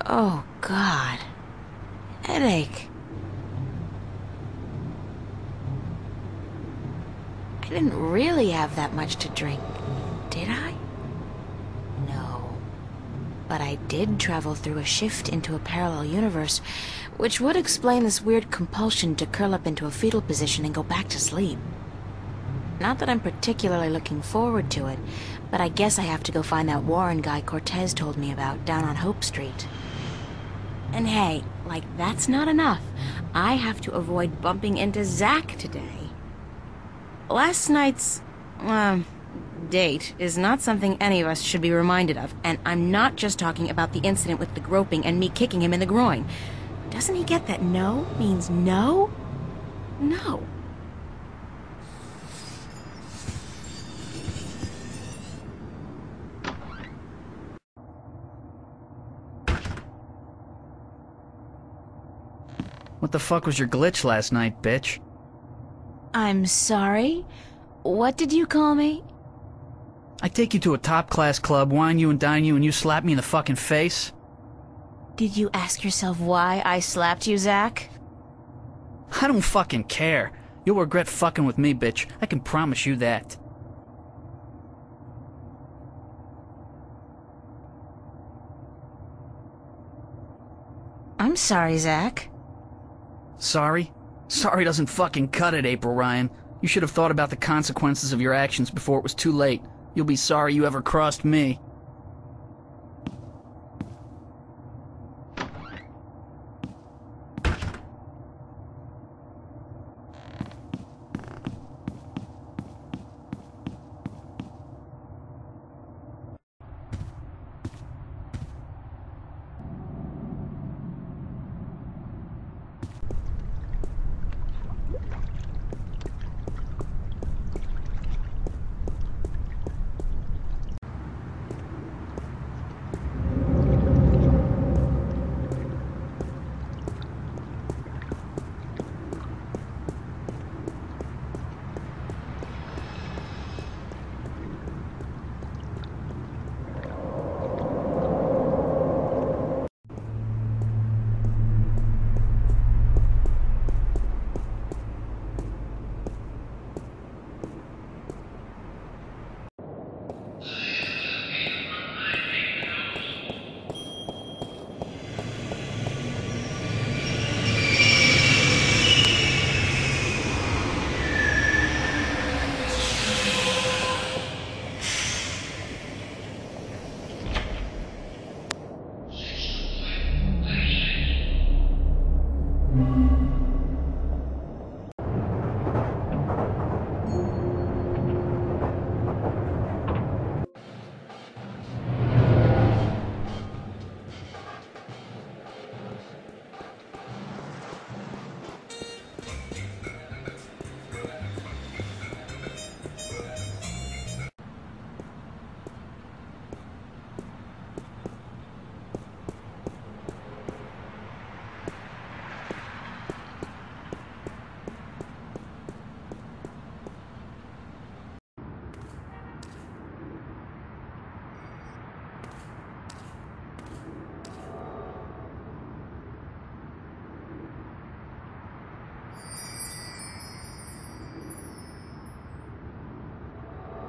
Oh, God. Headache. I didn't really have that much to drink, did I? No. But I did travel through a shift into a parallel universe, which would explain this weird compulsion to curl up into a fetal position and go back to sleep. Not that I'm particularly looking forward to it, but I guess I have to go find that Warren guy Cortez told me about down on Hope Street. And hey, like that's not enough. I have to avoid bumping into Zack today. Last night's, date is not something any of us should be reminded of, and I'm not just talking about the incident with the groping and me kicking him in the groin. Doesn't he get that no means no? No. What the fuck was your glitch last night, bitch? I'm sorry? What did you call me? I take you to a top-class club, wine you and dine you, and you slap me in the fucking face? Did you ask yourself why I slapped you, Zack? I don't fucking care. You'll regret fucking with me, bitch. I can promise you that. I'm sorry, Zack. Sorry? Sorry doesn't fucking cut it, April Ryan. You should have thought about the consequences of your actions before it was too late. You'll be sorry you ever crossed me.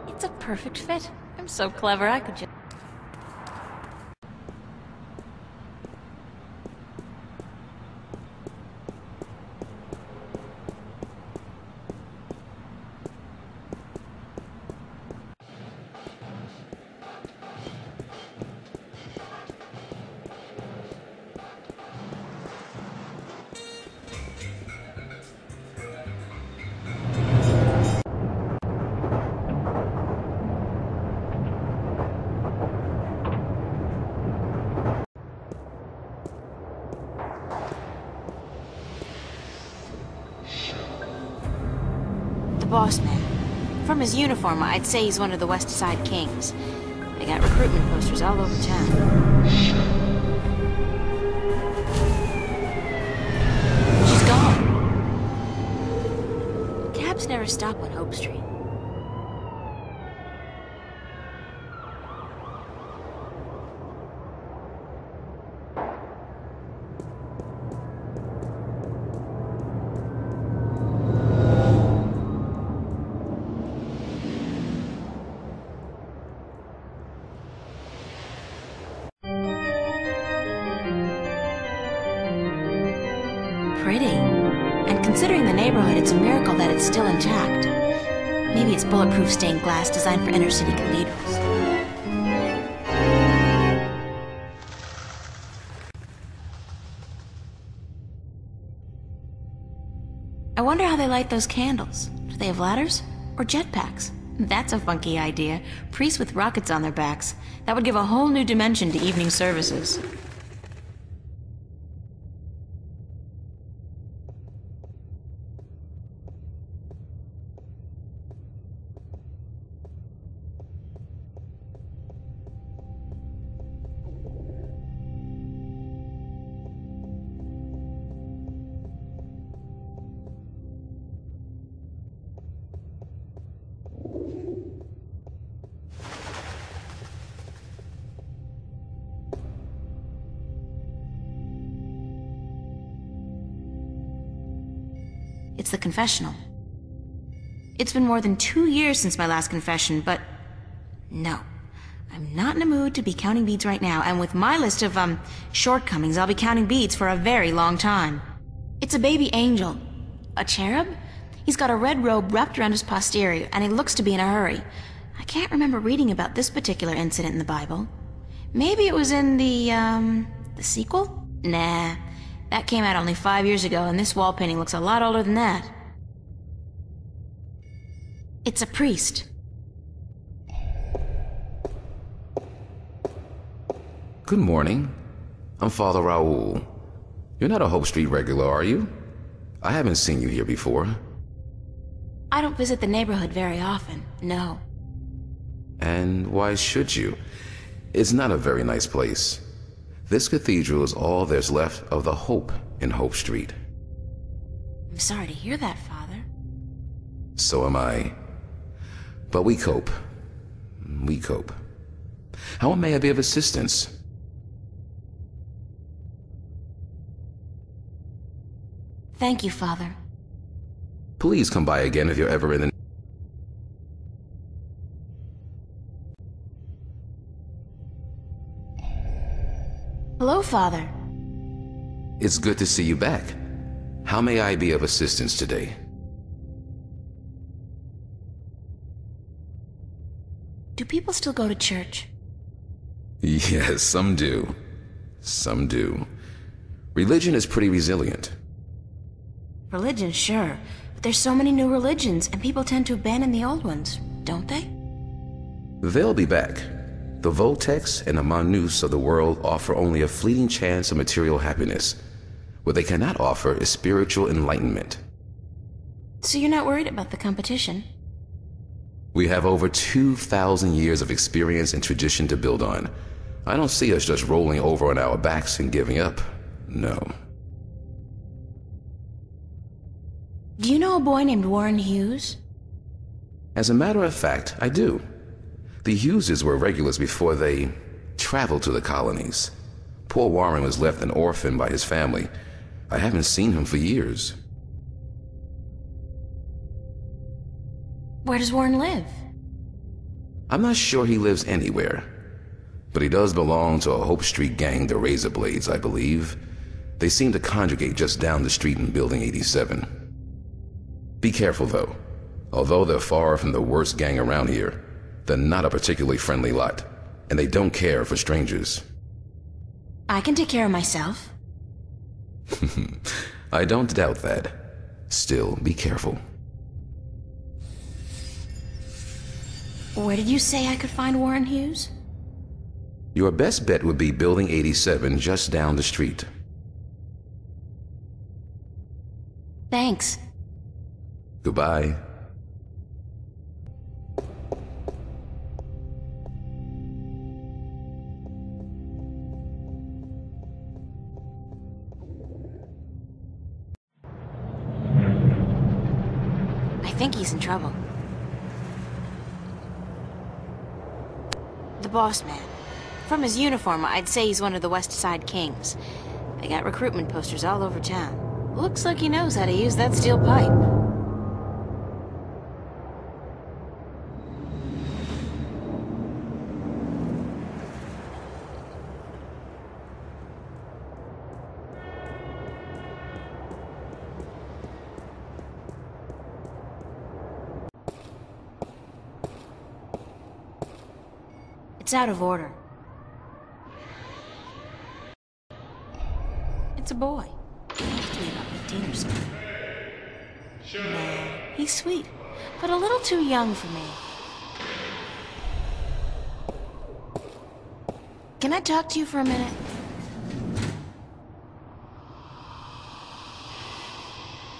It's a perfect fit. I'm so clever, I could just... The boss man. From his uniform, I'd say he's one of the West Side Kings. They got recruitment posters all over town. first stop on Hope Street. Pretty. And considering the neighborhood, it's a miracle that it's still intact. Maybe it's bulletproof stained glass designed for inner-city cathedrals. I wonder how they light those candles. Do they have ladders? Or jetpacks? That's a funky idea. Priests with rockets on their backs. That would give a whole new dimension to evening services. It's the confessional. It's been more than 2 years since my last confession, but no. I'm not in a mood to be counting beads right now, and with my list of, shortcomings, I'll be counting beads for a very long time. It's a baby angel. A cherub? He's got a red robe wrapped around his posterior, and he looks to be in a hurry. I can't remember reading about this particular incident in the Bible. Maybe it was in the sequel? Nah. That came out only 5 years ago, and this wall painting looks a lot older than that. It's a priest. Good morning. I'm Father Raoul. You're not a Hope Street regular, are you? I haven't seen you here before. I don't visit the neighborhood very often, no. And why should you? It's not a very nice place. This cathedral is all there's left of the hope in Hope Street. I'm sorry to hear that, Father. So am I. But we cope. We cope. How may I be of assistance? Thank you, Father. Please come by again if you're ever in the... Hello, Father. It's good to see you back. How may I be of assistance today? Do people still go to church? Yes, some do. Some do. Religion is pretty resilient. Religion, sure. But there's so many new religions, and people tend to abandon the old ones, don't they? They'll be back. The Voltex and the Manus of the world offer only a fleeting chance of material happiness. What they cannot offer is spiritual enlightenment. So you're not worried about the competition? We have over 2,000 years of experience and tradition to build on. I don't see us just rolling over on our backs and giving up. No. Do you know a boy named Warren Hughes? As a matter of fact, I do. The Hugheses were regulars before they traveled to the colonies. Poor Warren was left an orphan by his family. I haven't seen him for years. Where does Warren live? I'm not sure he lives anywhere. But he does belong to a Hope Street gang, the Razorblades, I believe. They seem to congregate just down the street in Building 87. Be careful, though. Although they're far from the worst gang around here, they're not a particularly friendly lot, and they don't care for strangers. I can take care of myself. I don't doubt that. Still, be careful. Where did you say I could find Warren Hughes? Your best bet would be Building 87, just down the street. Thanks. Goodbye. I think he's in trouble. The boss man. From his uniform, I'd say he's one of the West Side Kings. They got recruitment posters all over town. Looks like he knows how to use that steel pipe. It's out of order. It's a boy. He must be about 15 or so. No, he's sweet, but a little too young for me. Can I talk to you for a minute?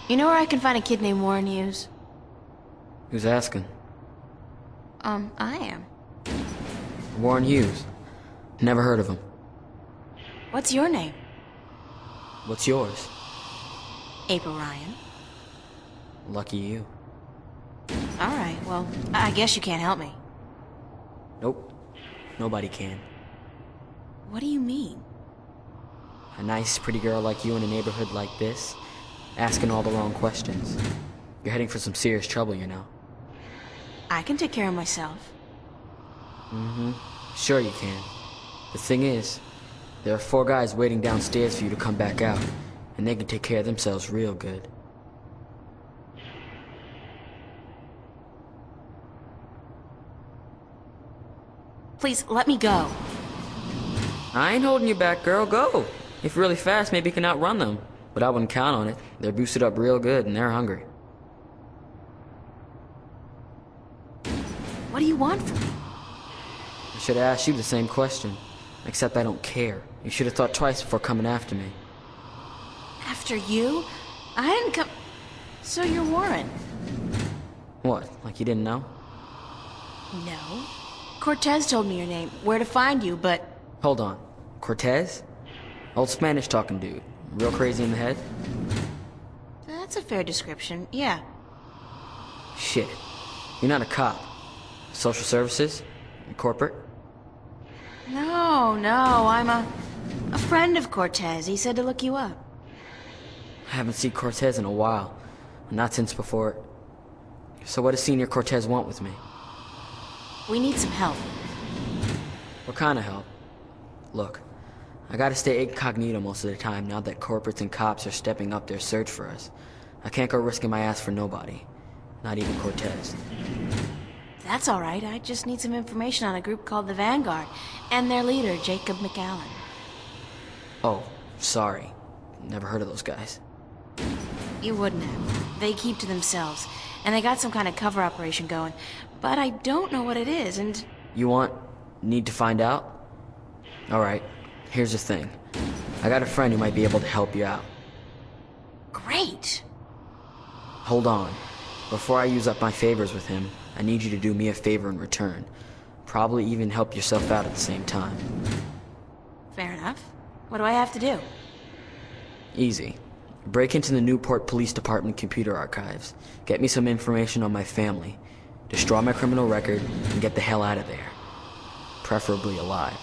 You know where I can find a kid named Warren Hughes? Who's asking? I am. Warren Hughes. Never heard of him. What's your name? What's yours? April Ryan. Lucky you. Alright, well, I guess you can't help me. Nope. Nobody can. What do you mean? A nice, pretty girl like you in a neighborhood like this, asking all the wrong questions. You're heading for some serious trouble, you know. I can take care of myself. Mm-hmm. Sure you can. The thing is, there are 4 guys waiting downstairs for you to come back out, and they can take care of themselves real good. Please, let me go. I ain't holding you back, girl. Go! If you're really fast, maybe you can outrun them. But I wouldn't count on it. They're boosted up real good, and they're hungry. What do you want from me? I should have asked you the same question. Except I don't care. You should have thought twice before coming after me. After you? I didn't come... So you're Warren? What, like you didn't know? No. Cortez told me your name, where to find you, but... Hold on. Cortez? Old Spanish-talking dude. Real crazy in the head? That's a fair description, yeah. Shit. You're not a cop. Social services? Corporate? No, I'm a friend of Cortez. He said to look you up. I haven't seen Cortez in a while. Not since before... So what does Senior Cortez want with me? We need some help. What kind of help? Look, I gotta stay incognito most of the time now that corporates and cops are stepping up their search for us. I can't go risking my ass for nobody. Not even Cortez. That's all right. I just need some information on a group called the Vanguard and their leader, Jacob McAllen. Oh, sorry. Never heard of those guys. You wouldn't have. They keep to themselves, and they got some kind of cover operation going, but I don't know what it is, and... You need to find out? Alright, here's the thing. I got a friend who might be able to help you out. Great! Hold on. Before I use up my favors with him, I need you to do me a favor in return. Probably even help yourself out at the same time. Fair enough. What do I have to do? Easy. Break into the Newport Police Department computer archives. Get me some information on my family. Destroy my criminal record, and get the hell out of there. Preferably alive.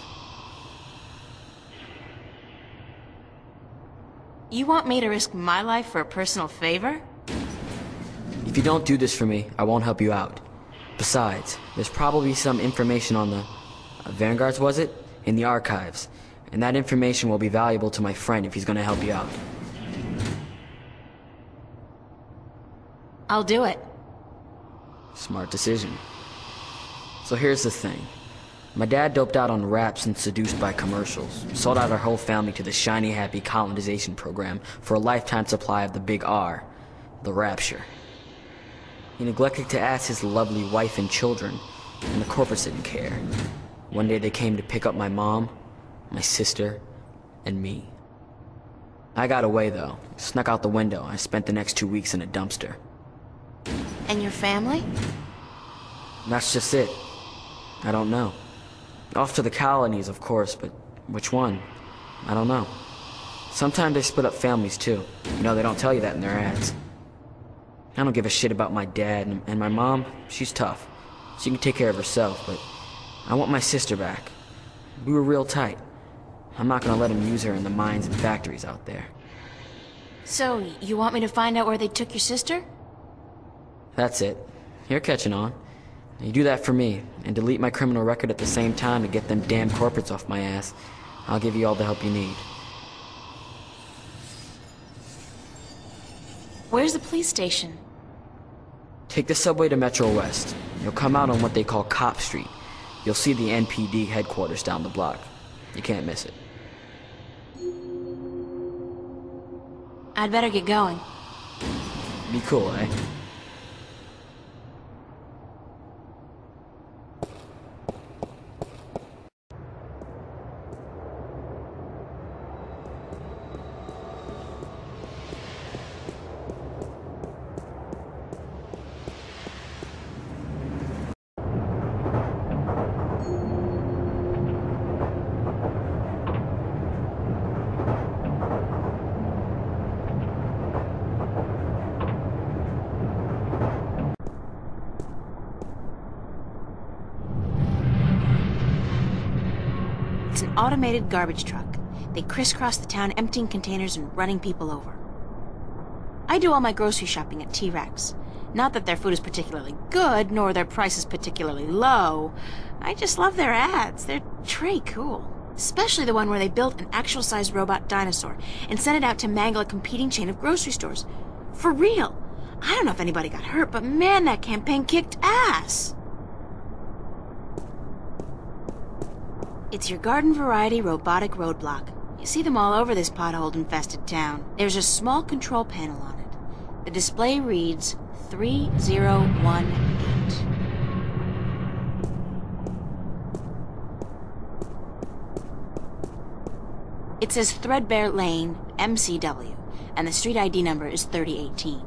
You want me to risk my life for a personal favor? If you don't do this for me, I won't help you out. Besides, there's probably some information on the... Vanguards, was it? In the archives. And that information will be valuable to my friend if he's gonna help you out. I'll do it. Smart decision. So here's the thing. My dad doped out on raps and seduced by commercials. Sold out our whole family to the shiny happy colonization program for a lifetime supply of the big R. The Rapture. He neglected to ask his lovely wife and children, and the corporates didn't care. One day they came to pick up my mom, my sister, and me. I got away though, snuck out the window. I spent the next 2 weeks in a dumpster. And your family? That's just it. I don't know. Off to the colonies, of course, but which one? I don't know. Sometimes they split up families too. You know, they don't tell you that in their ads. I don't give a shit about my dad, and my mom, she's tough. She can take care of herself, but I want my sister back. We were real tight. I'm not gonna let him use her in the mines and factories out there. So, you want me to find out where they took your sister? That's it. You're catching on. You do that for me, and delete my criminal record at the same time to get them damn corporates off my ass. I'll give you all the help you need. Where's the police station? Take the subway to Metro West. You'll come out on what they call Cop Street. You'll see the NPD headquarters down the block. You can't miss it. I'd better get going. Be cool, eh? It's an automated garbage truck. They crisscross the town emptying containers and running people over. I do all my grocery shopping at T-Rex. Not that their food is particularly good, nor their prices particularly low. I just love their ads. They're très cool. Especially the one where they built an actual-sized robot dinosaur and sent it out to mangle a competing chain of grocery stores. For real. I don't know if anybody got hurt, but man, that campaign kicked ass. It's your garden variety robotic roadblock. You see them all over this pothole-infested town. There's a small control panel on it. The display reads 3018. It says Threadbare Lane, MCW, and the street ID number is 3018.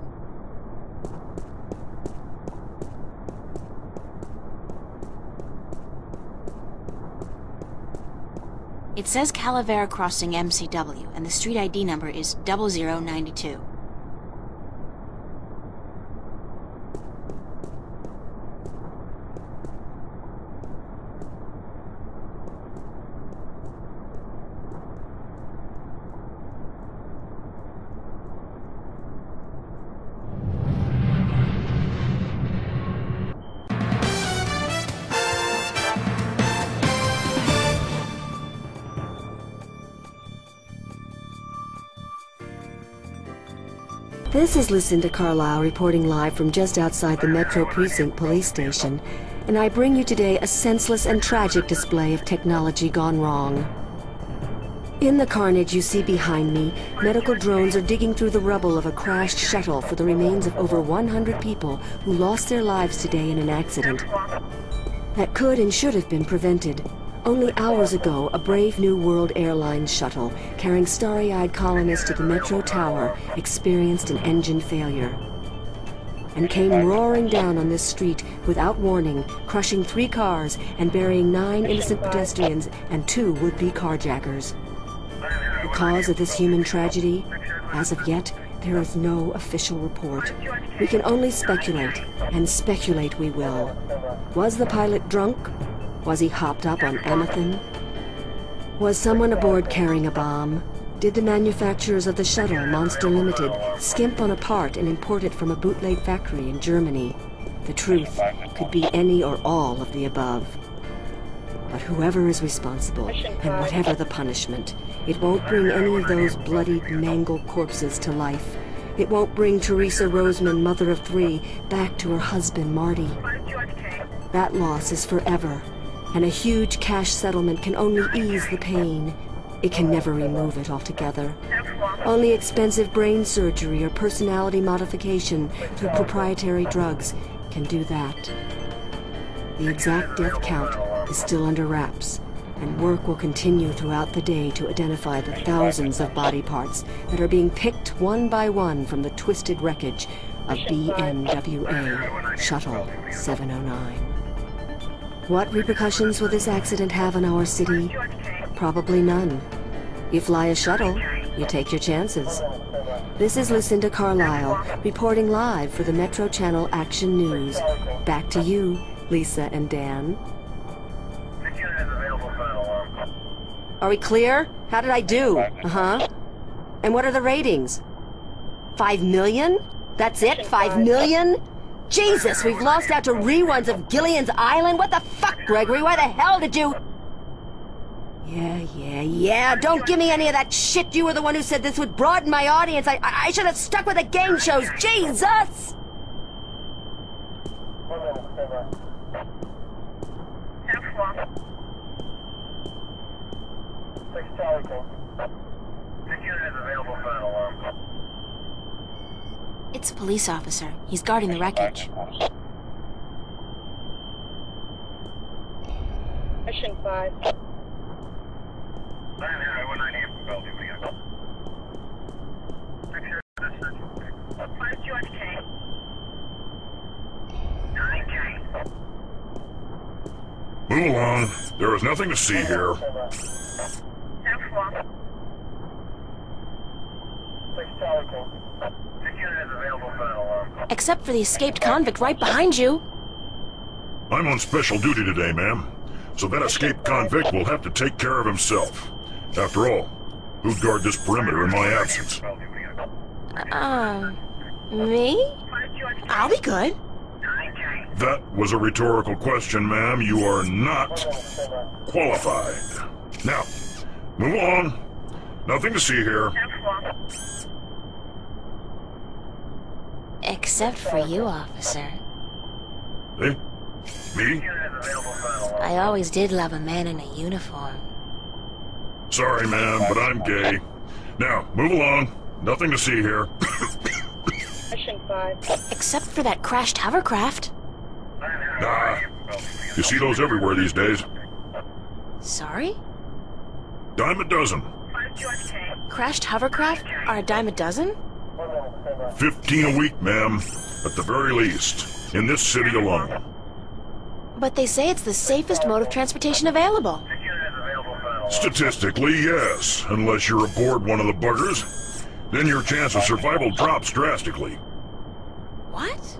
It says Calavera Crossing MCW, and the street ID number is 0092. This is Lucinda Carlisle reporting live from just outside the Metro Precinct Police Station, and I bring you today a senseless and tragic display of technology gone wrong. In the carnage you see behind me, medical drones are digging through the rubble of a crashed shuttle for the remains of over 100 people who lost their lives today in an accident that could and should have been prevented. Only hours ago, a Brave New World Airlines shuttle carrying starry-eyed colonists to the Metro Tower experienced an engine failure and came roaring down on this street without warning, crushing 3 cars and burying 9 innocent pedestrians and 2 would-be carjackers. The cause of this human tragedy? As of yet, there is no official report. We can only speculate, and speculate we will. Was the pilot drunk? Was he hopped up on Amethyst? Was someone aboard carrying a bomb? Did the manufacturers of the shuttle, Monster Limited, skimp on a part and import it from a bootleg factory in Germany? The truth could be any or all of the above. But whoever is responsible, and whatever the punishment, it won't bring any of those bloodied, mangled corpses to life. It won't bring Teresa Roseman, mother of 3, back to her husband, Marty. That loss is forever. And a huge cash settlement can only ease the pain. It can never remove it altogether. Only expensive brain surgery or personality modification through proprietary drugs can do that. The exact death count is still under wraps, and work will continue throughout the day to identify the thousands of body parts that are being picked one by one from the twisted wreckage of BNWA Shuttle 709. What repercussions will this accident have on our city? Probably none. You fly a shuttle, you take your chances. This is Lucinda Carlisle, reporting live for the Metro Channel Action News. Back to you, Lisa and Dan. Are we clear? How did I do? Uh-huh. And what are the ratings? 5 million? That's it? 5 million? Jesus, we've lost out to reruns of Gillian's Island? What the fuck, Gregory? Why the hell did you... Yeah. Don't give me any of that shit. You were the one who said this would broaden my audience. I should have stuck with the game shows. Jesus! It's a police officer. He's guarding the wreckage. Mission 5. Move along. There is nothing to see here. Except for the escaped convict right behind you. I'm on special duty today, ma'am. So that escaped convict will have to take care of himself. After all, who'd guard this perimeter in my absence? Me? I'll be good. That was a rhetorical question, ma'am. You are not qualified. Now, move along. Nothing to see here. Except for you, officer. Eh? Me? I always did love a man in a uniform. Sorry, ma'am, but I'm gay. Now, move along. Nothing to see here. Mission 5. Except for that crashed hovercraft. Nah. You see those everywhere these days. Sorry? Dime a dozen. Crashed hovercraft are a dime a dozen? 15 a week, ma'am. At the very least. In this city alone. But they say it's the safest mode of transportation available. Statistically, yes. Unless you're aboard one of the buggers. Then your chance of survival drops drastically. What?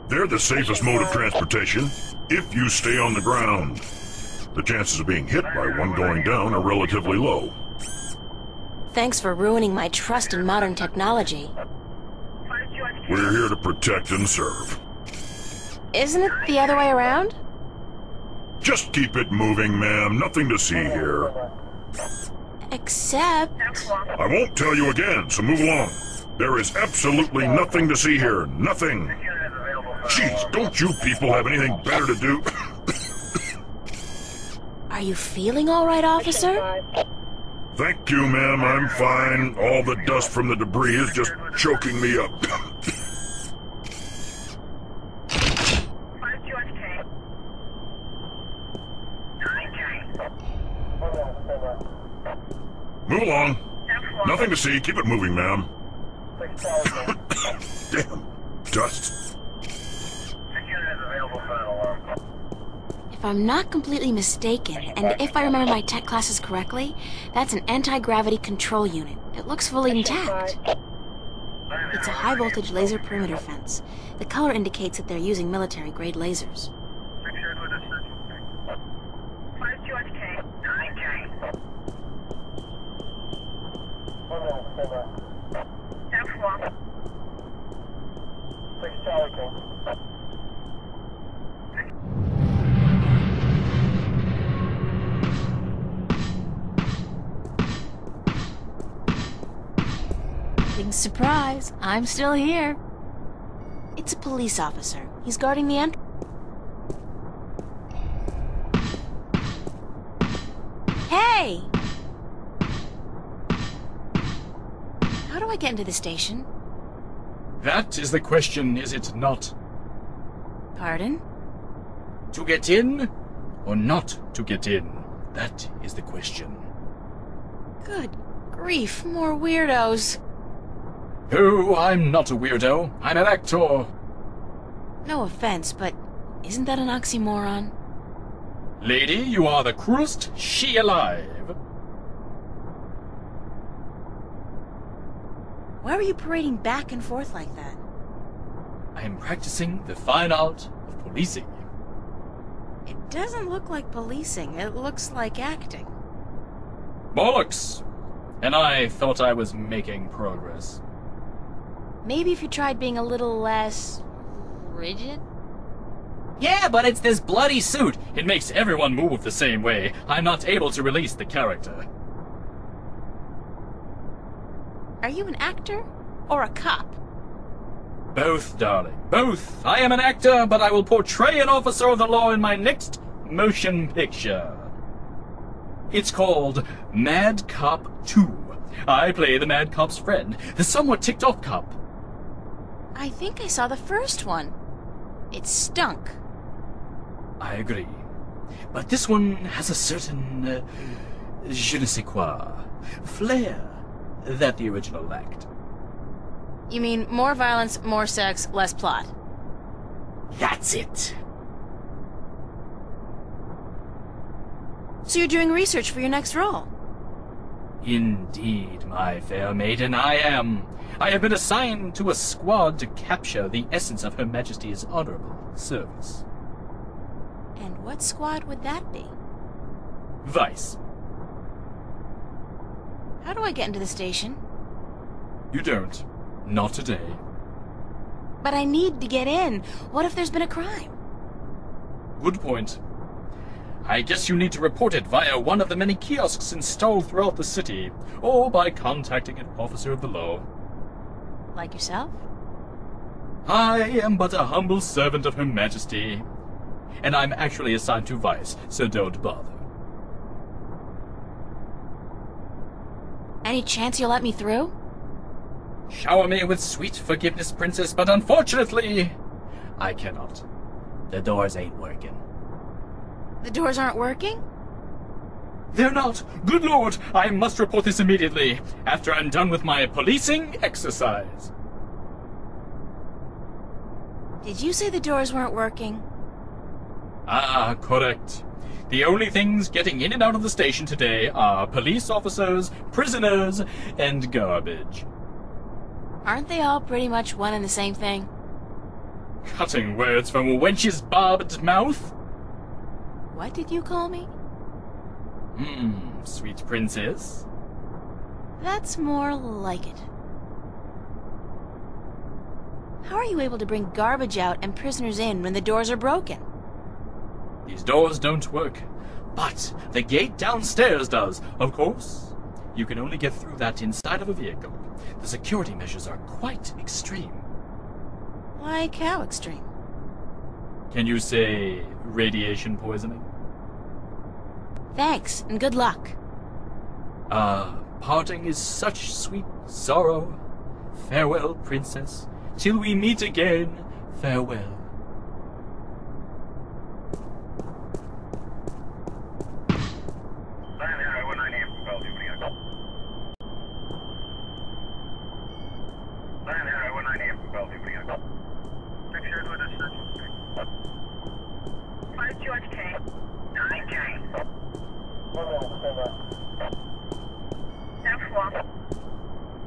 They're the safest mode of transportation, if you stay on the ground. The chances of being hit by one going down are relatively low. Thanks for ruining my trust in modern technology. We're here to protect and serve. Isn't it the other way around? Just keep it moving, ma'am. Nothing to see here. Except... I won't tell you again, so move along. There is absolutely nothing to see here. Nothing. Jeez, don't you people have anything better to do? Are you feeling all right, officer? Thank you, ma'am. I'm fine. All the dust from the debris is just choking me up. Move along. Nothing to see. Keep it moving, ma'am. Damn. Dust. If I'm not completely mistaken, and if I remember my tech classes correctly, that's an anti-gravity control unit. It looks fully intact. It's a high-voltage laser perimeter fence. The color indicates that they're using military-grade lasers. Big surprise, I'm still here. It's a police officer. He's guarding the entrance. Hey! How do I get into the station? That is the question, is it not? Pardon? To get in, or not to get in? That is the question. Good grief, more weirdos. Oh, I'm not a weirdo. I'm an actor. No offense, but isn't that an oxymoron? Lady, you are the cruelest she alive. Why were you parading back and forth like that? I am practicing the fine art of policing. It doesn't look like policing. It looks like acting. Bollocks! And I thought I was making progress. Maybe if you tried being a little less... rigid? Yeah, but it's this bloody suit. It makes everyone move the same way. I'm not able to release the character. Are you an actor? Or a cop? Both, darling. Both. I am an actor, but I will portray an officer of the law in my next motion picture. It's called Mad Cop 2. I play the Mad Cop's friend, the somewhat ticked-off cop. I think I saw the first one. It stunk. I agree. But this one has a certain, je ne sais quoi, flair that the original lacked. You mean more violence, more sex, less plot? That's it. So you're doing research for your next role? Indeed, my fair maiden, I am. I have been assigned to a squad to capture the essence of Her Majesty's honorable service. And what squad would that be? Vice. How do I get into the station? You don't. Not today. But I need to get in. What if there's been a crime? Good point. I guess you need to report it via one of the many kiosks installed throughout the city, or by contacting an officer of the law. Like yourself? I am but a humble servant of Her Majesty, and I'm actually assigned to Vice, so don't bother. Any chance you'll let me through? Shower me with sweet forgiveness, Princess, but unfortunately, I cannot. The doors ain't working. The doors aren't working? They're not. Good Lord, I must report this immediately, after I'm done with my policing exercise. Did you say the doors weren't working? Ah, correct. The only things getting in and out of the station today are police officers, prisoners, and garbage. Aren't they all pretty much one and the same thing? Cutting words from a wench's barbed mouth? What did you call me? Sweet princess. That's more like it. How are you able to bring garbage out and prisoners in when the doors are broken? These doors don't work, but the gate downstairs does, of course. You can only get through that inside of a vehicle. The security measures are quite extreme. Like how extreme? Can you say radiation poisoning? Thanks, and good luck. Parting is such sweet sorrow. Farewell, princess. Till we meet again, farewell.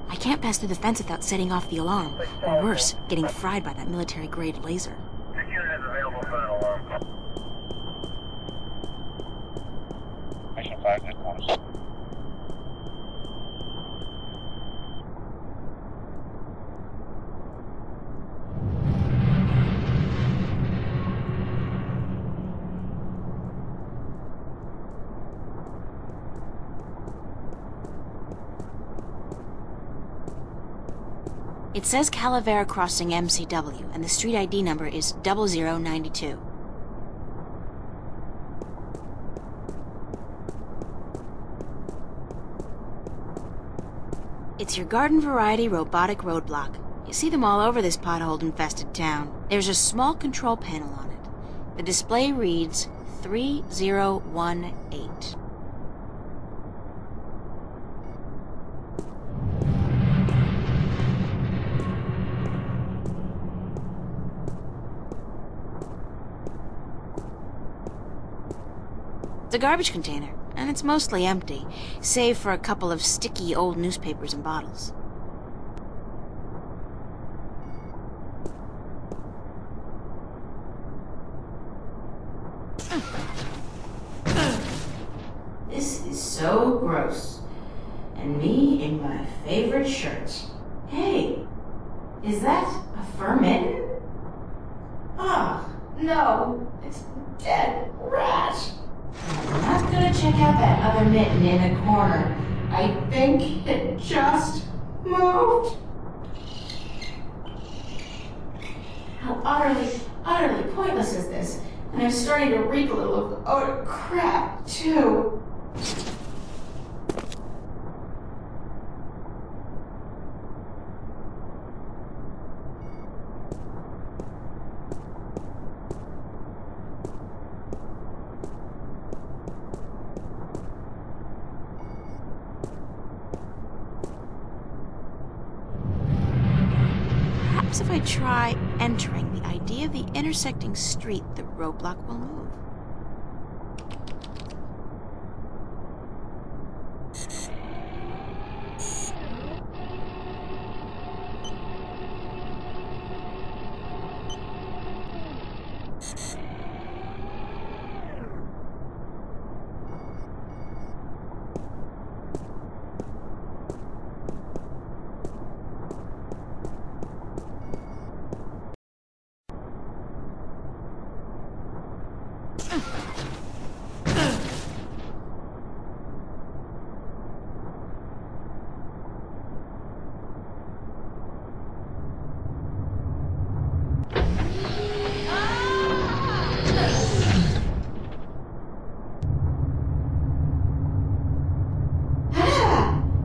I can't pass through the fence without setting off the alarm, or worse, getting fried by that military-grade laser. Mission 5, headquarters. It says Calavera Crossing MCW, and the street ID number is 0092. It's your garden variety robotic roadblock. You see them all over this pothole-infested town. There's a small control panel on it. The display reads 3018. It's a garbage container, and it's mostly empty, save for a couple of sticky old newspapers and bottles. This is so gross. And me in my favorite shirt. Hey, is that a fur mitten? Oh, no, it's a dead rat. I'm not gonna check out that other mitten in the corner. I think it just moved. How utterly pointless is this? And I'm starting to reek a little of odor crap, too. Perhaps if I try entering the idea of the intersecting street, the roadblock will move.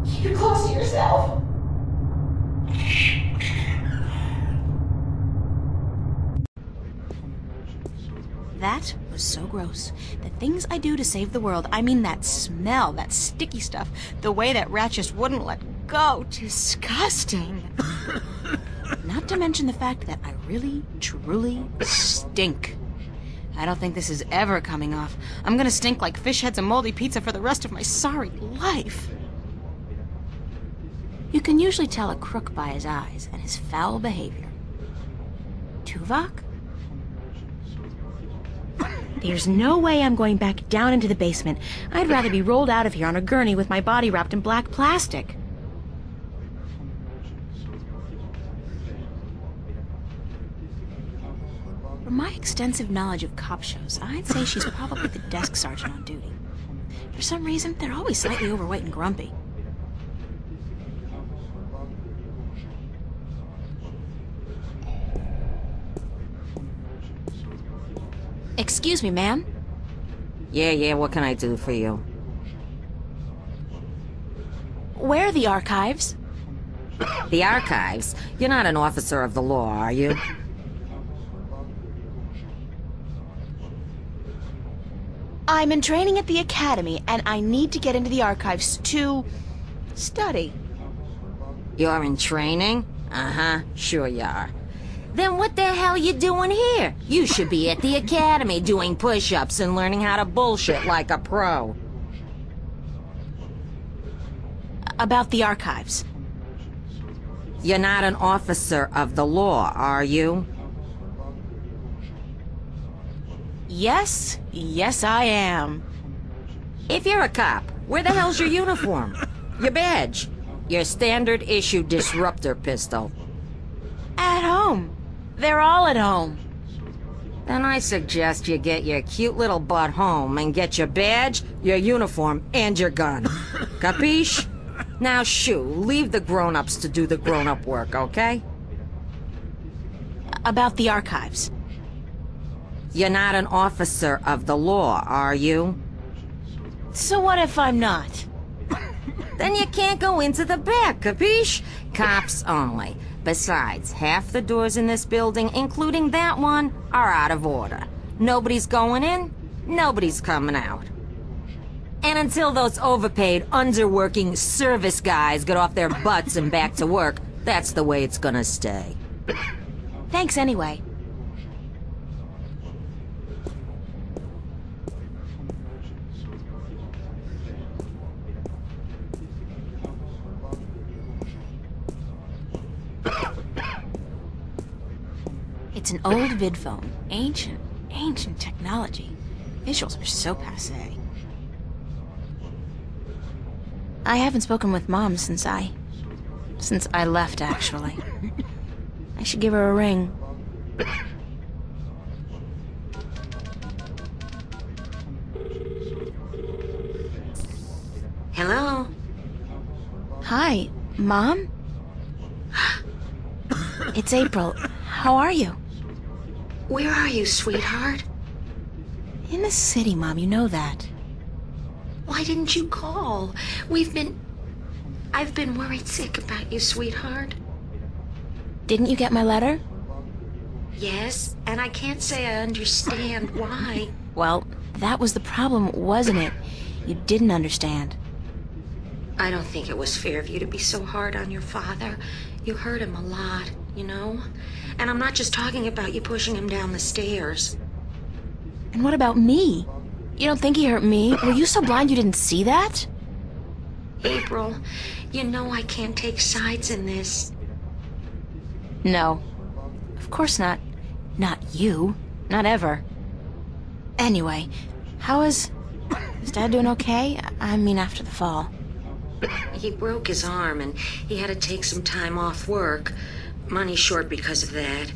Keep it close to yourself. That was so gross. The things I do to save the world, I mean that smell, that sticky stuff, the way that rat just wouldn't let go. Disgusting. Not to mention the fact that I really, truly stink. I don't think this is ever coming off. I'm gonna stink like fish heads and moldy pizza for the rest of my sorry life. You can usually tell a crook by his eyes and his foul behavior. Tuvok? There's no way I'm going back down into the basement. I'd rather be rolled out of here on a gurney with my body wrapped in black plastic. From my extensive knowledge of cop shows, I'd say she's probably the desk sergeant on duty. For some reason, they're always slightly overweight and grumpy. Excuse me, ma'am. Yeah, what can I do for you? Where are the archives? The archives? You're not an officer of the law, are you? I'm in training at the academy, and I need to get into the archives to study. You're in training? Uh-huh, sure you are. Then what the hell you doing here? You should be at the academy doing push-ups and learning how to bullshit like a pro. About the archives. You're not an officer of the law, are you? Yes, I am. If you're a cop, where the hell's your uniform? Your badge? Your standard issue disruptor pistol? At home. They're all at home. Then I suggest you get your cute little butt home and get your badge, your uniform, and your gun. Capiche? Now shoo, leave the grown-ups to do the grown-up work, okay? About the archives. You're not an officer of the law, are you? So what if I'm not? Then you can't go into the back, capiche? Cops only. Besides, half the doors in this building, including that one, are out of order. Nobody's going in, nobody's coming out. And until those overpaid, underworking service guys get off their butts and back to work, that's the way it's gonna stay. Thanks anyway. It's an old vid phone. Ancient technology. Visuals are so passé. I haven't spoken with Mom since I left, actually. I should give her a ring. Hello? Hi, Mom? It's April. How are you? Where are you, sweetheart? In the city, Mom, you know that. Why didn't you call? I've been worried sick about you, sweetheart. Didn't you get my letter? Yes, and I can't say I understand why. Well, that was the problem, wasn't it? You didn't understand. I don't think it was fair of you to be so hard on your father. You hurt him a lot, you know? And I'm not just talking about you pushing him down the stairs. And what about me? You don't think he hurt me? Were you so blind you didn't see that? April, you know I can't take sides in this. No. Of course not. Not you. Not ever. Anyway, is Dad doing okay? I mean, after the fall. He broke his arm and he had to take some time off work. Money short because of that.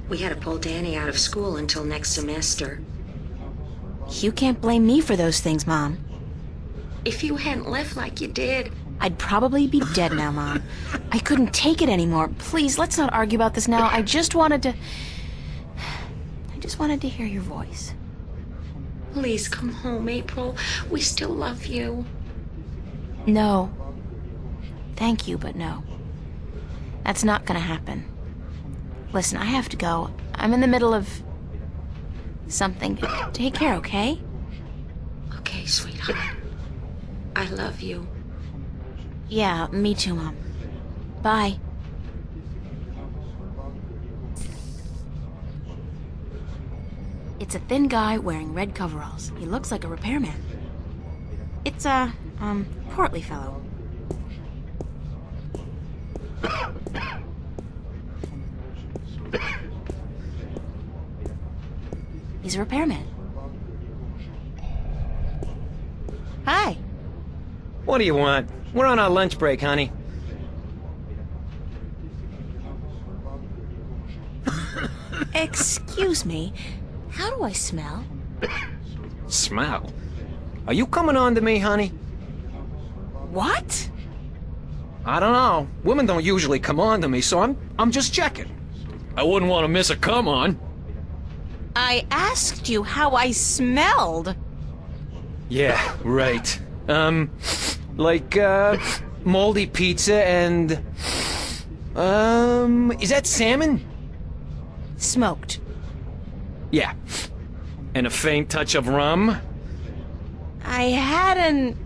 We had to pull Danny out of school until next semester. You can't blame me for those things, Mom. If you hadn't left like you did... I'd probably be dead now, Mom. I couldn't take it anymore. Please, let's not argue about this now. I just wanted to hear your voice. Please come home, April. We still love you. No. Thank you, but no. That's not gonna happen. Listen, I have to go. I'm in the middle of... something. Take care, okay? Okay, sweetheart. I love you. Yeah, me too, Mom. Bye. It's a thin guy wearing red coveralls. He looks like a repairman. It's a, portly fellow. He's a repairman. Hi. What do you want? We're on our lunch break, honey. Excuse me. How do I smell? Smell? Are you coming on to me, honey? What? I don't know. Women don't usually come on to me, so I'm just checking. I wouldn't want to miss a come on. I asked you how I smelled. Yeah, right. Like, moldy pizza and... is that salmon? Smoked. Yeah. And a faint touch of rum? I had an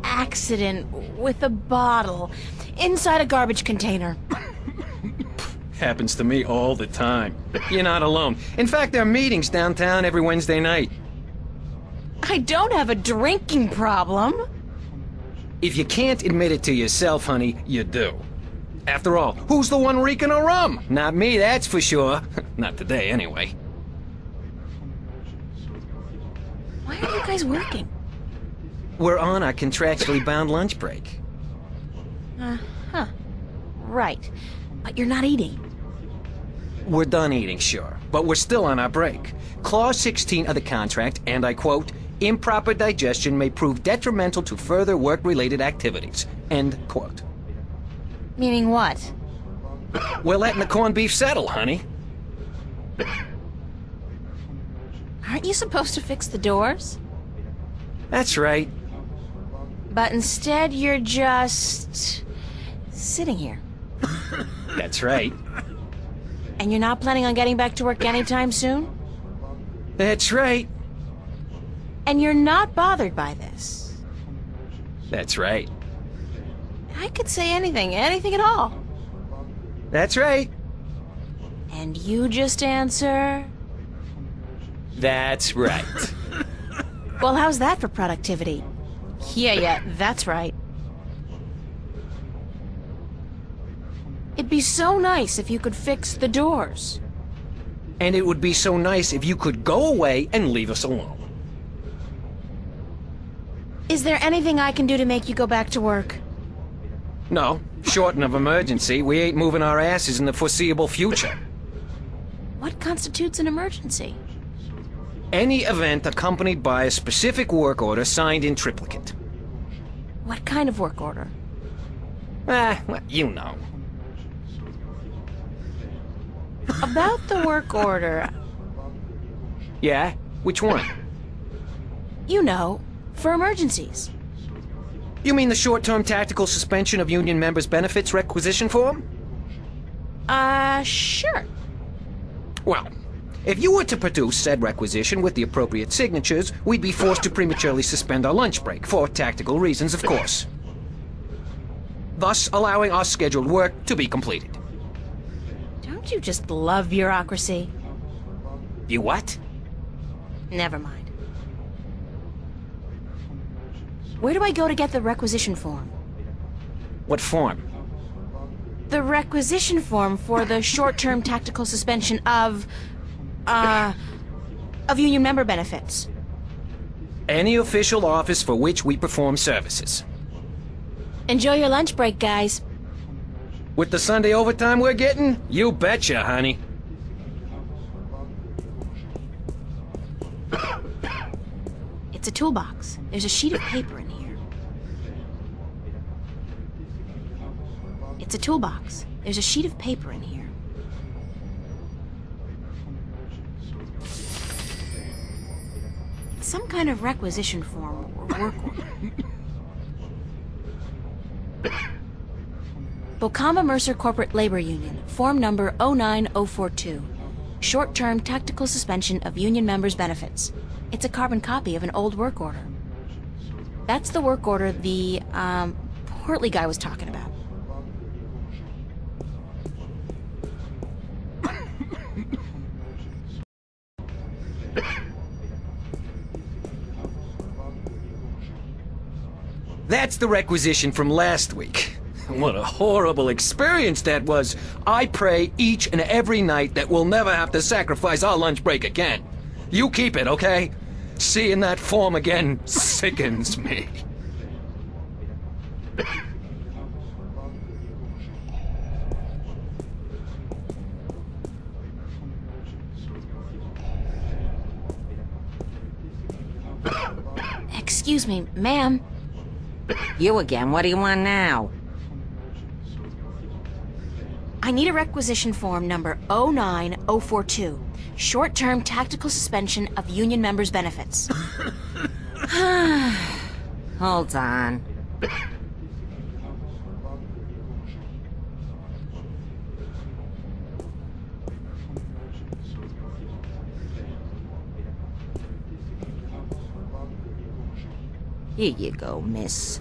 accident with a bottle inside a garbage container. Happens to me all the time. You're not alone. In fact, there are meetings downtown every Wednesday night. I don't have a drinking problem. If you can't admit it to yourself, honey, you do. After all, who's the one reeking of rum? Not me, that's for sure. Not today, anyway. Why are you guys working? We're on our contractually bound lunch break. Huh. Right. But you're not eating. We're done eating, sure, but we're still on our break. Clause 16 of the contract, and I quote, improper digestion may prove detrimental to further work-related activities. End quote. Meaning what? We're letting the corned beef settle, honey. Aren't you supposed to fix the doors? That's right. But instead you're just... sitting here. That's right. And you're not planning on getting back to work anytime soon? That's right. And you're not bothered by this? That's right. I could say anything at all. That's right. And you just answer... That's right. Well, how's that for productivity? Yeah, that's right. It'd be so nice if you could fix the doors. And it would be so nice if you could go away and leave us alone. Is there anything I can do to make you go back to work? No, short of emergency, we ain't moving our asses in the foreseeable future. What constitutes an emergency? Any event accompanied by a specific work order signed in triplicate. What kind of work order? Well, you know. About the work order. Yeah? Which one? You know, for emergencies. You mean the short-term tactical suspension of union members' benefits requisition form? Sure. Well, if you were to produce said requisition with the appropriate signatures, we'd be forced to prematurely suspend our lunch break, for tactical reasons, of course. Thus, allowing our scheduled work to be completed. Don't you just love bureaucracy? You what? Never mind. Where do I go to get the requisition form? What form? The requisition form for the short-term tactical suspension of union member benefits. Any official office for which we perform services. Enjoy your lunch break, guys. With the Sunday overtime we're getting? You betcha, honey. It's a toolbox. There's a sheet of paper in here. It's a toolbox. There's a sheet of paper in here. It's some kind of requisition form or work order. Bocama Mercer Corporate Labor Union, form number 09042. Short-term tactical suspension of union members' benefits. It's a carbon copy of an old work order. That's the work order the, Portly guy was talking about. That's the requisition from last week. What a horrible experience that was. I pray each and every night that we'll never have to sacrifice our lunch break again. You keep it, okay? Seeing that form again sickens me. Excuse me, ma'am. You again. What do you want now? I need a requisition form number 09042. Short-term tactical suspension of union members' benefits. Hold on. Here you go, miss.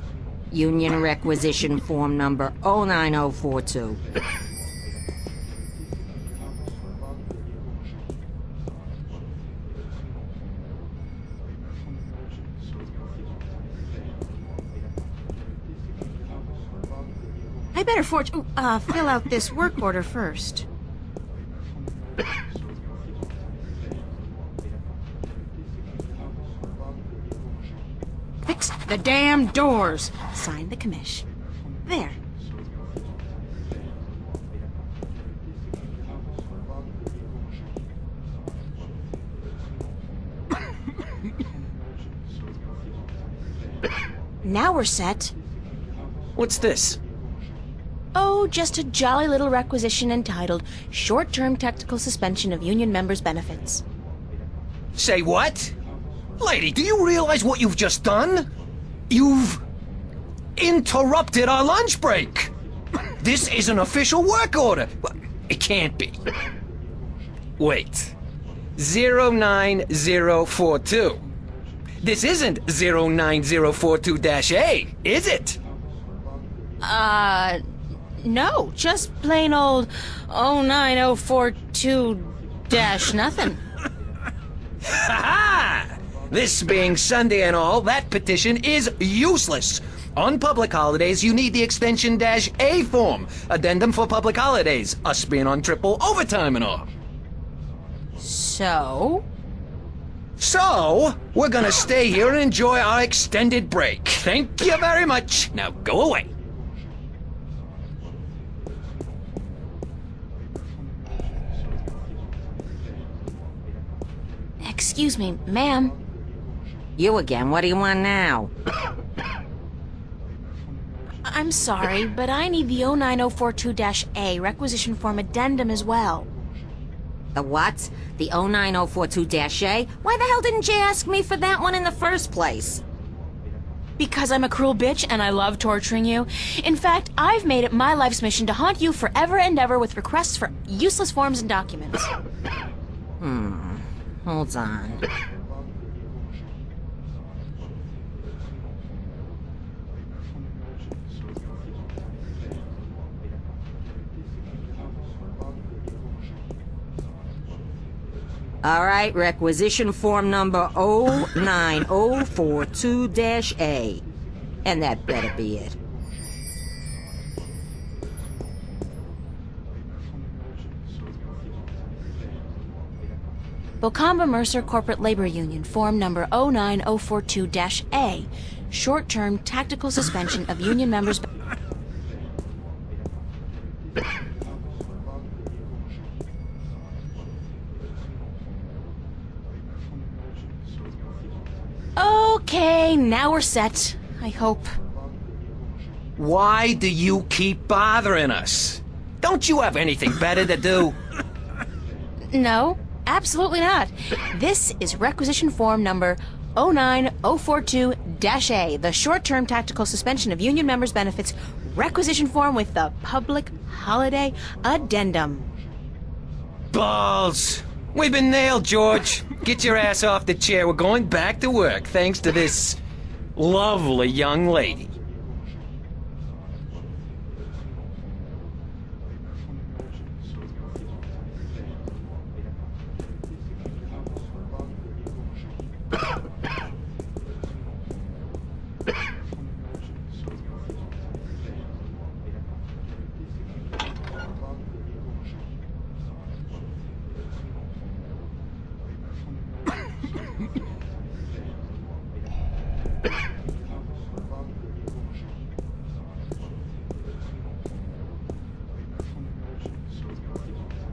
Union requisition form number 09042. I better fill out this work order first. Fix the damn doors. Sign the commish. There. Now we're set. What's this? Oh, just a jolly little requisition entitled Short-Term Tactical Suspension of Union Members' Benefits. Say what? Lady, do you realize what you've just done? You've interrupted our lunch break. This is an official work order. It can't be. Wait. 09042. This isn't 09042-A, is it? No, just plain old 09042-nothing. Ha-ha! This being Sunday and all, that petition is useless. On public holidays, you need the extension -A form. Addendum for public holidays. Us being on triple overtime and all. So? So, we're gonna stay here and enjoy our extended break. Thank you very much. Now go away. Excuse me, ma'am. You again, what do you want now? I'm sorry, but I need the 09042-A requisition form addendum as well. The what? The 09042-A? Why the hell didn't you ask me for that one in the first place? Because I'm a cruel bitch and I love torturing you. In fact, I've made it my life's mission to haunt you forever and ever with requests for useless forms and documents. Hold on. All right, requisition form number 09042-A. And that better be it. Bocamba Mercer Corporate Labor Union, form number 09042-A. Short-term tactical suspension of union members... Okay, now we're set. I hope. Why do you keep bothering us? Don't you have anything better to do? No, absolutely not. This is requisition form number 09042-A, the short-term tactical suspension of union members' benefits requisition form with the public holiday addendum. Balls! We've been nailed, George. Get your ass off the chair. We're going back to work, thanks to this lovely young lady.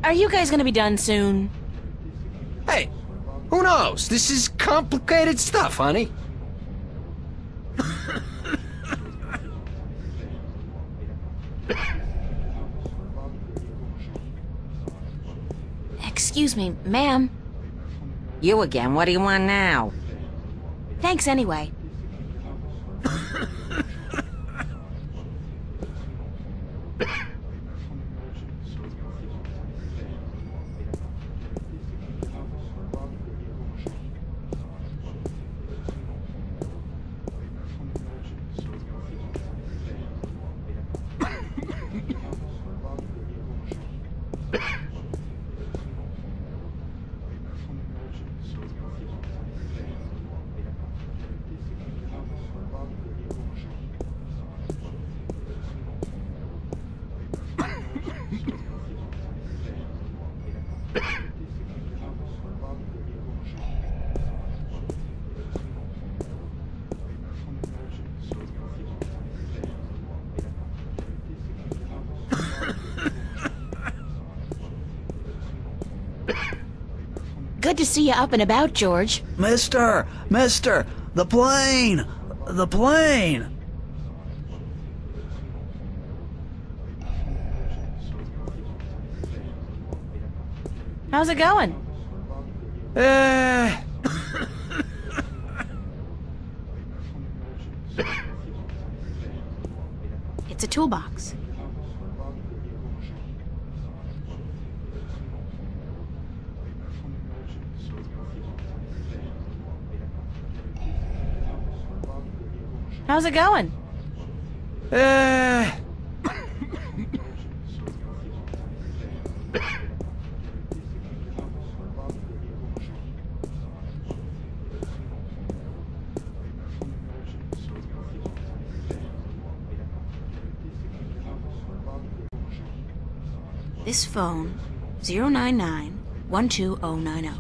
Are you guys gonna be done soon? Hey, who knows? This is complicated stuff, honey. Excuse me, ma'am. You again, what do you want now? Thanks anyway. Good to see you up and about, George. Mister, the plane! The plane! How's it going? It's a toolbox. How's it going? This phone, 099-12090.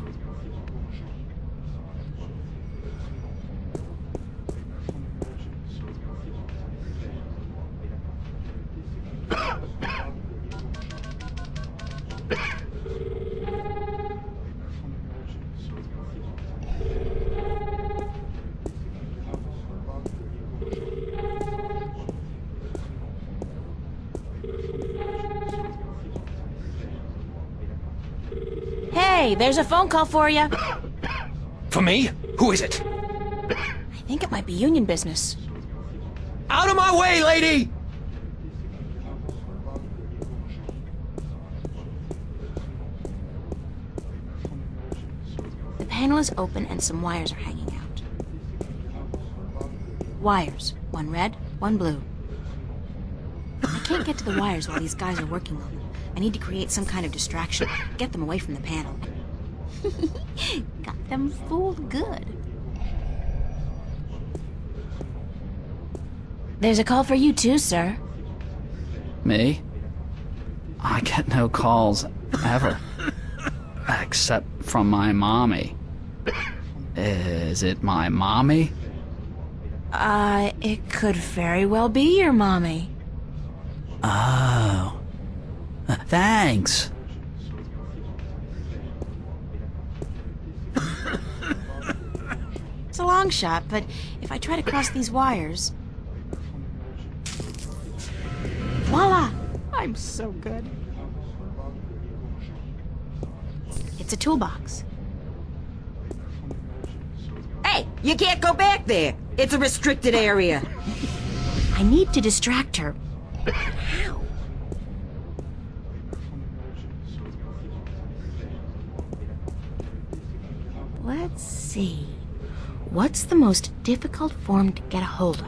Hey, there's a phone call for you. For me? Who is it? I think it might be union business. Out of my way, lady! The panel is open and some wires are hanging out. Wires. One red, one blue. I can't get to the wires while these guys are working on them. I need to create some kind of distraction. Get them away from the panel. Got them fooled good. There's a call for you too, sir. Me? I get no calls, ever. Except from my mommy. Is it my mommy? It could very well be your mommy. Oh. Thanks. It's a long shot, but if I try to cross these wires... Voila! I'm so good. It's a toolbox. Hey, you can't go back there. It's a restricted area. I need to distract her. But how? Let's see. What's the most difficult form to get a hold of?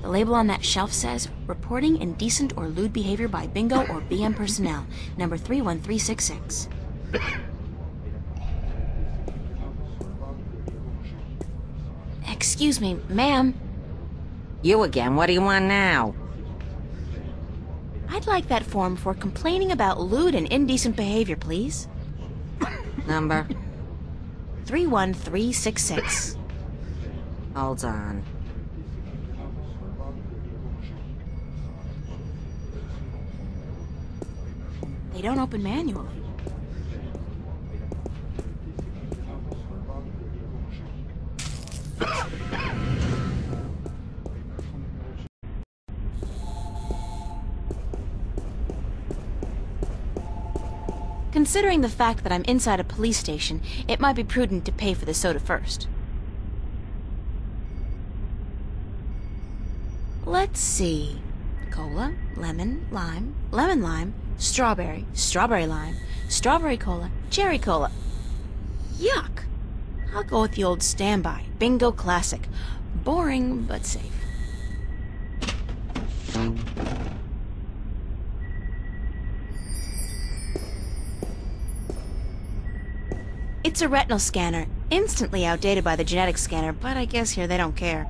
The label on that shelf says, reporting indecent or lewd behavior by Bingo or BM personnel, number 31366. Excuse me, ma'am. You again, what do you want now? I'd like that form for complaining about lewd and indecent behavior, please. Number? 31366. Hold on. They don't open manually. Considering the fact that I'm inside a police station, it might be prudent to pay for the soda first. Let's see. Cola, lemon, lime, lemon lime, strawberry, strawberry lime, strawberry cola, cherry cola. Yuck! I'll go with the old standby, Bingo Classic. Boring, but safe. It's a retinal scanner, instantly outdated by the genetic scanner, but I guess here they don't care.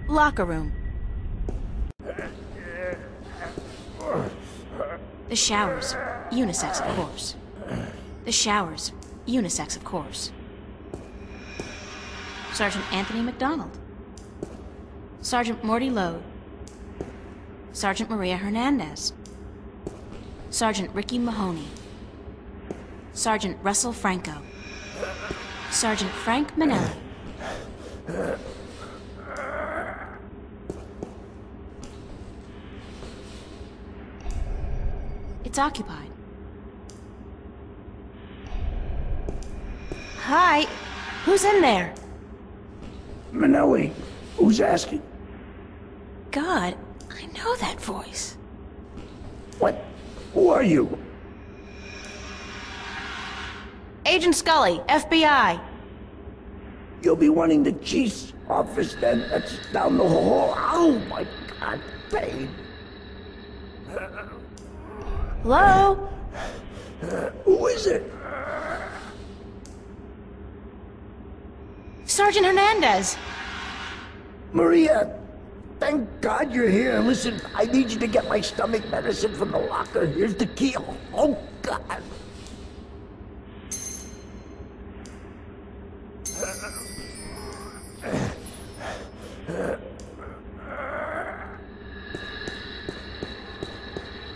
Locker room. The showers. Unisex, of course. The showers. Unisex, of course. Sergeant Anthony McDonald. Sergeant Morty Lode. Sergeant Maria Hernandez. Sergeant Ricky Mahoney. Sergeant Russell Franco. Sergeant Frank Manelli. It's occupied. Hi, who's in there? Manelli, who's asking? God, I know that voice. What? Who are you? Agent Scully, FBI. You'll be wanting the chief's office then. That's down the hall. Oh my God, babe. Hello? Who is it? Sergeant Hernandez. Maria, thank God you're here. Listen, I need you to get my stomach medicine from the locker. Here's the key. Oh, God.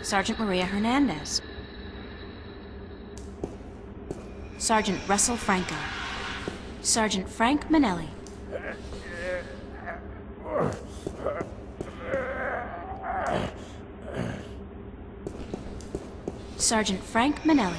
Sergeant Maria Hernandez. Sergeant Russell Franco. Sergeant Frank Manelli. Sergeant Frank Manelli.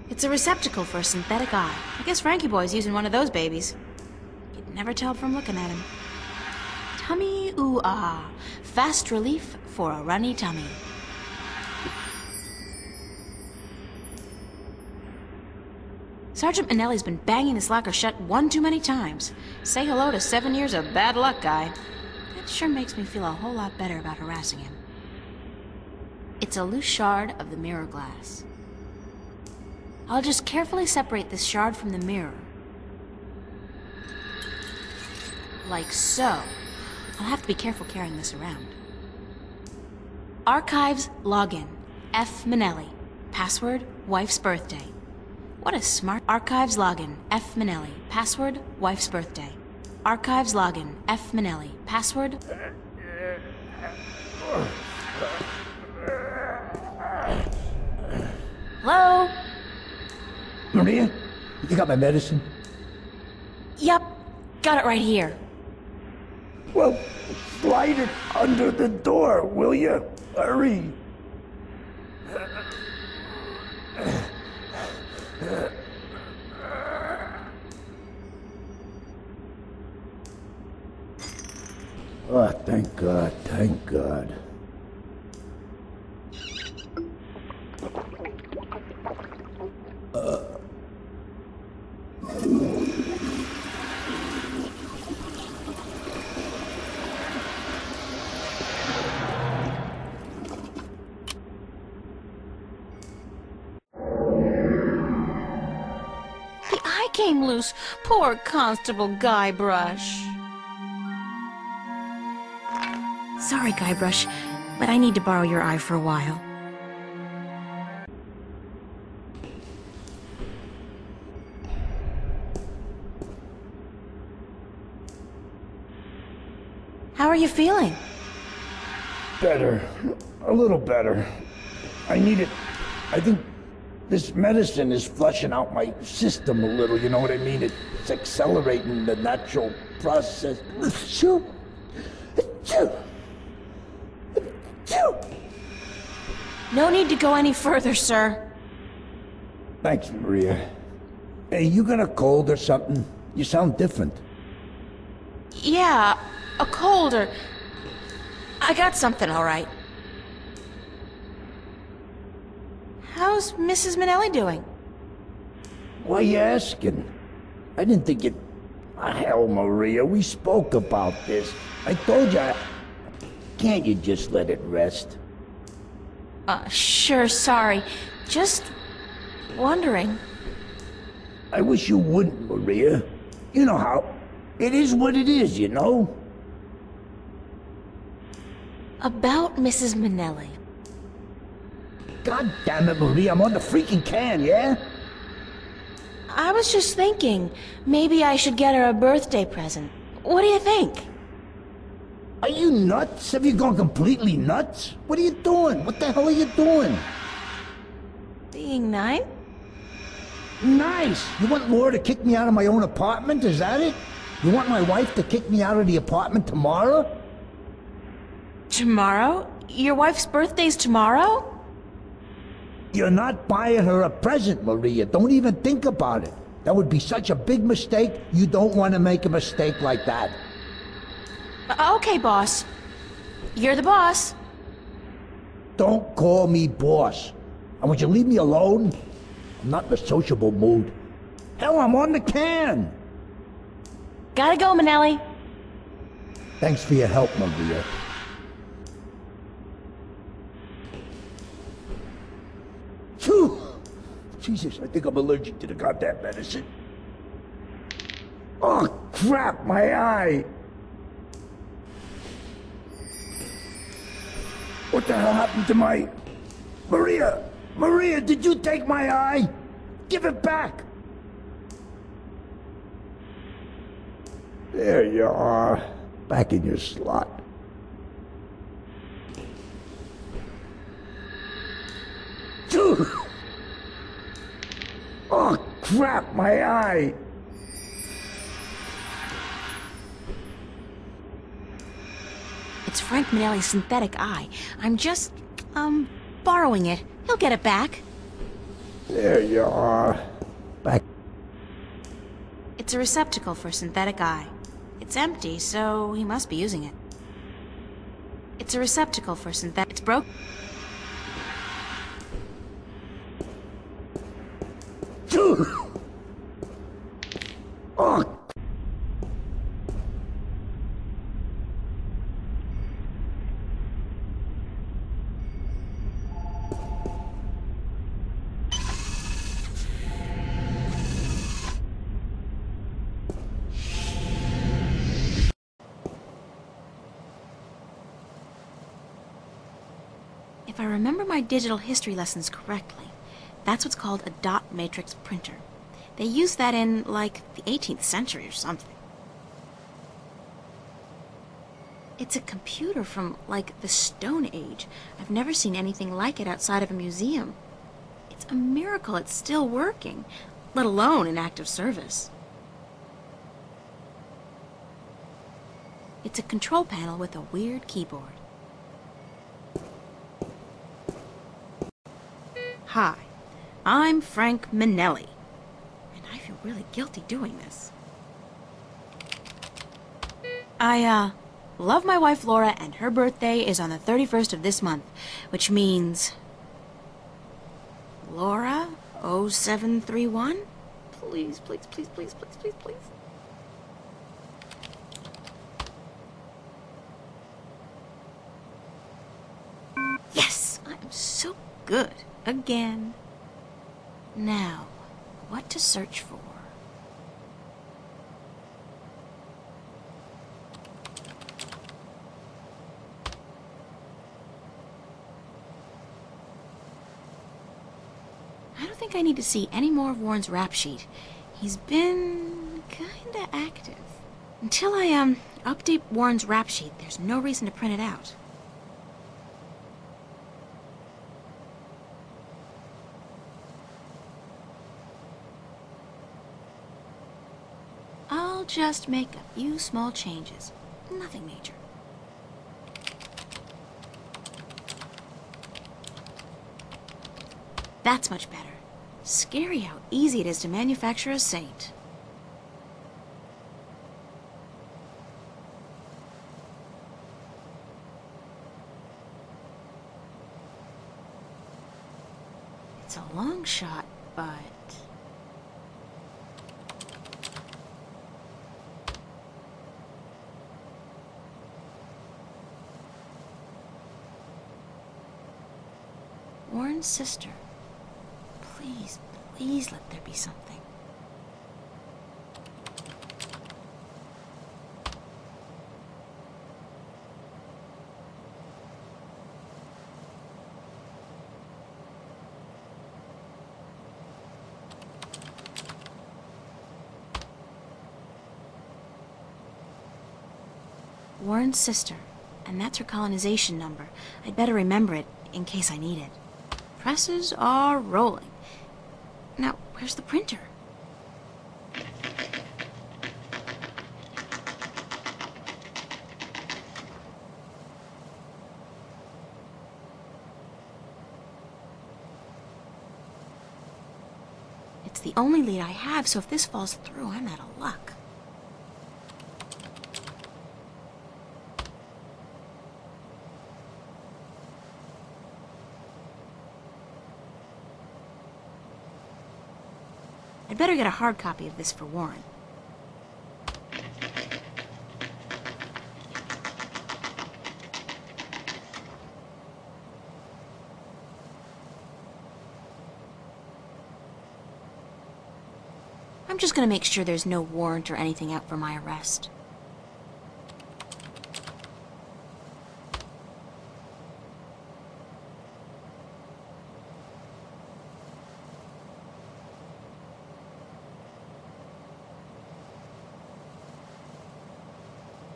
It's a receptacle for a synthetic eye. I guess Frankie Boy's using one of those babies. You'd never tell from looking at him. Tummy ooh ah. Fast relief for a runny tummy. Sergeant Manelli's been banging this locker shut one too many times. Say hello to 7 years of bad luck, guy. That sure makes me feel a whole lot better about harassing him. It's a loose shard of the mirror glass. I'll just carefully separate this shard from the mirror. Like so. I'll have to be careful carrying this around. Archives login. F. Manelli. Password, wife's birthday. What a smart... Archives login. F. Manelli. Password, wife's birthday. Archives login. F. Manelli. Password... Hello? Maria, you got my medicine? Yup. Got it right here. Well, slide it under the door, will you? Hurry. Oh, thank God, thank God. Came loose. Poor Constable Guybrush. Sorry, Guybrush, but I need to borrow your eye for a while. How are you feeling? Better. A little better. I need it. I think this medicine is flushing out my system a little, you know what I mean? It's accelerating the natural process. No need to go any further, sir. Thanks, Maria. Hey, you got a cold or something? You sound different. Yeah, a cold or... I got something, all right. How's Mrs. Manelli doing? Why you asking? I didn't think you'd... hell, Maria, we spoke about this. I told you, can't you just let it rest? Sure, sorry. Just wondering. I wish you wouldn't, Maria. You know how... it is what it is, you know? About Mrs. Manelli. God damn it, Maria, I'm on the freaking can, yeah? I was just thinking, maybe I should get her a birthday present. What do you think? Are you nuts? Have you gone completely nuts? What are you doing? What the hell are you doing? Being nice? Nice? You want Laura to kick me out of my own apartment, is that it? You want my wife to kick me out of the apartment tomorrow? Tomorrow? Your wife's birthday's tomorrow? You're not buying her a present, Maria. Don't even think about it. That would be such a big mistake. You don't want to make a mistake like that. Okay, boss. You're the boss. Don't call me boss. And would you leave me alone? I'm not in a sociable mood. Hell, I'm on the can. Gotta go, Manelli. Thanks for your help, Maria. Phew. Jesus, I think I'm allergic to the goddamn medicine. Oh, crap, my eye! What the hell happened to my... Maria! Maria, did you take my eye? Give it back! There you are. Back in your slot. Oh, crap, my eye! It's Frank Minelli's synthetic eye. I'm just, borrowing it. He'll get it back. There you are. Back. It's a receptacle for synthetic eye. It's empty, so he must be using it. It's a receptacle for synthetic... It's broke. Oh. If I remember my digital history lessons correctly, that's what's called a dot matrix printer. They used that in, like, the 18th century or something. It's a computer from, like, the Stone Age. I've never seen anything like it outside of a museum. It's a miracle it's still working, let alone in active service. It's a control panel with a weird keyboard. Hi, I'm Frank Minelli. And I feel really guilty doing this. I, love my wife Laura, and her birthday is on the 31st of this month, which means... Laura 0731? Please, please, please, please, please, please, please. Yes! I'm so good. Again. Now, what to search for? I don't think I need to see any more of Warren's rap sheet. He's been kinda active. Until I, update Warren's rap sheet, there's no reason to print it out. I'll just make a few small changes. Nothing major. That's much better. Scary how easy it is to manufacture a saint. It's a long shot, but... Warren's sister. Please, please let there be something. Warren's sister, and that's her colonization number. I'd better remember it in case I need it. Presses are rolling. Now, where's the printer? It's the only lead I have, so if this falls through, I'm out of luck. I'd better get a hard copy of this for Warren. I'm just gonna make sure there's no warrant or anything out for my arrest.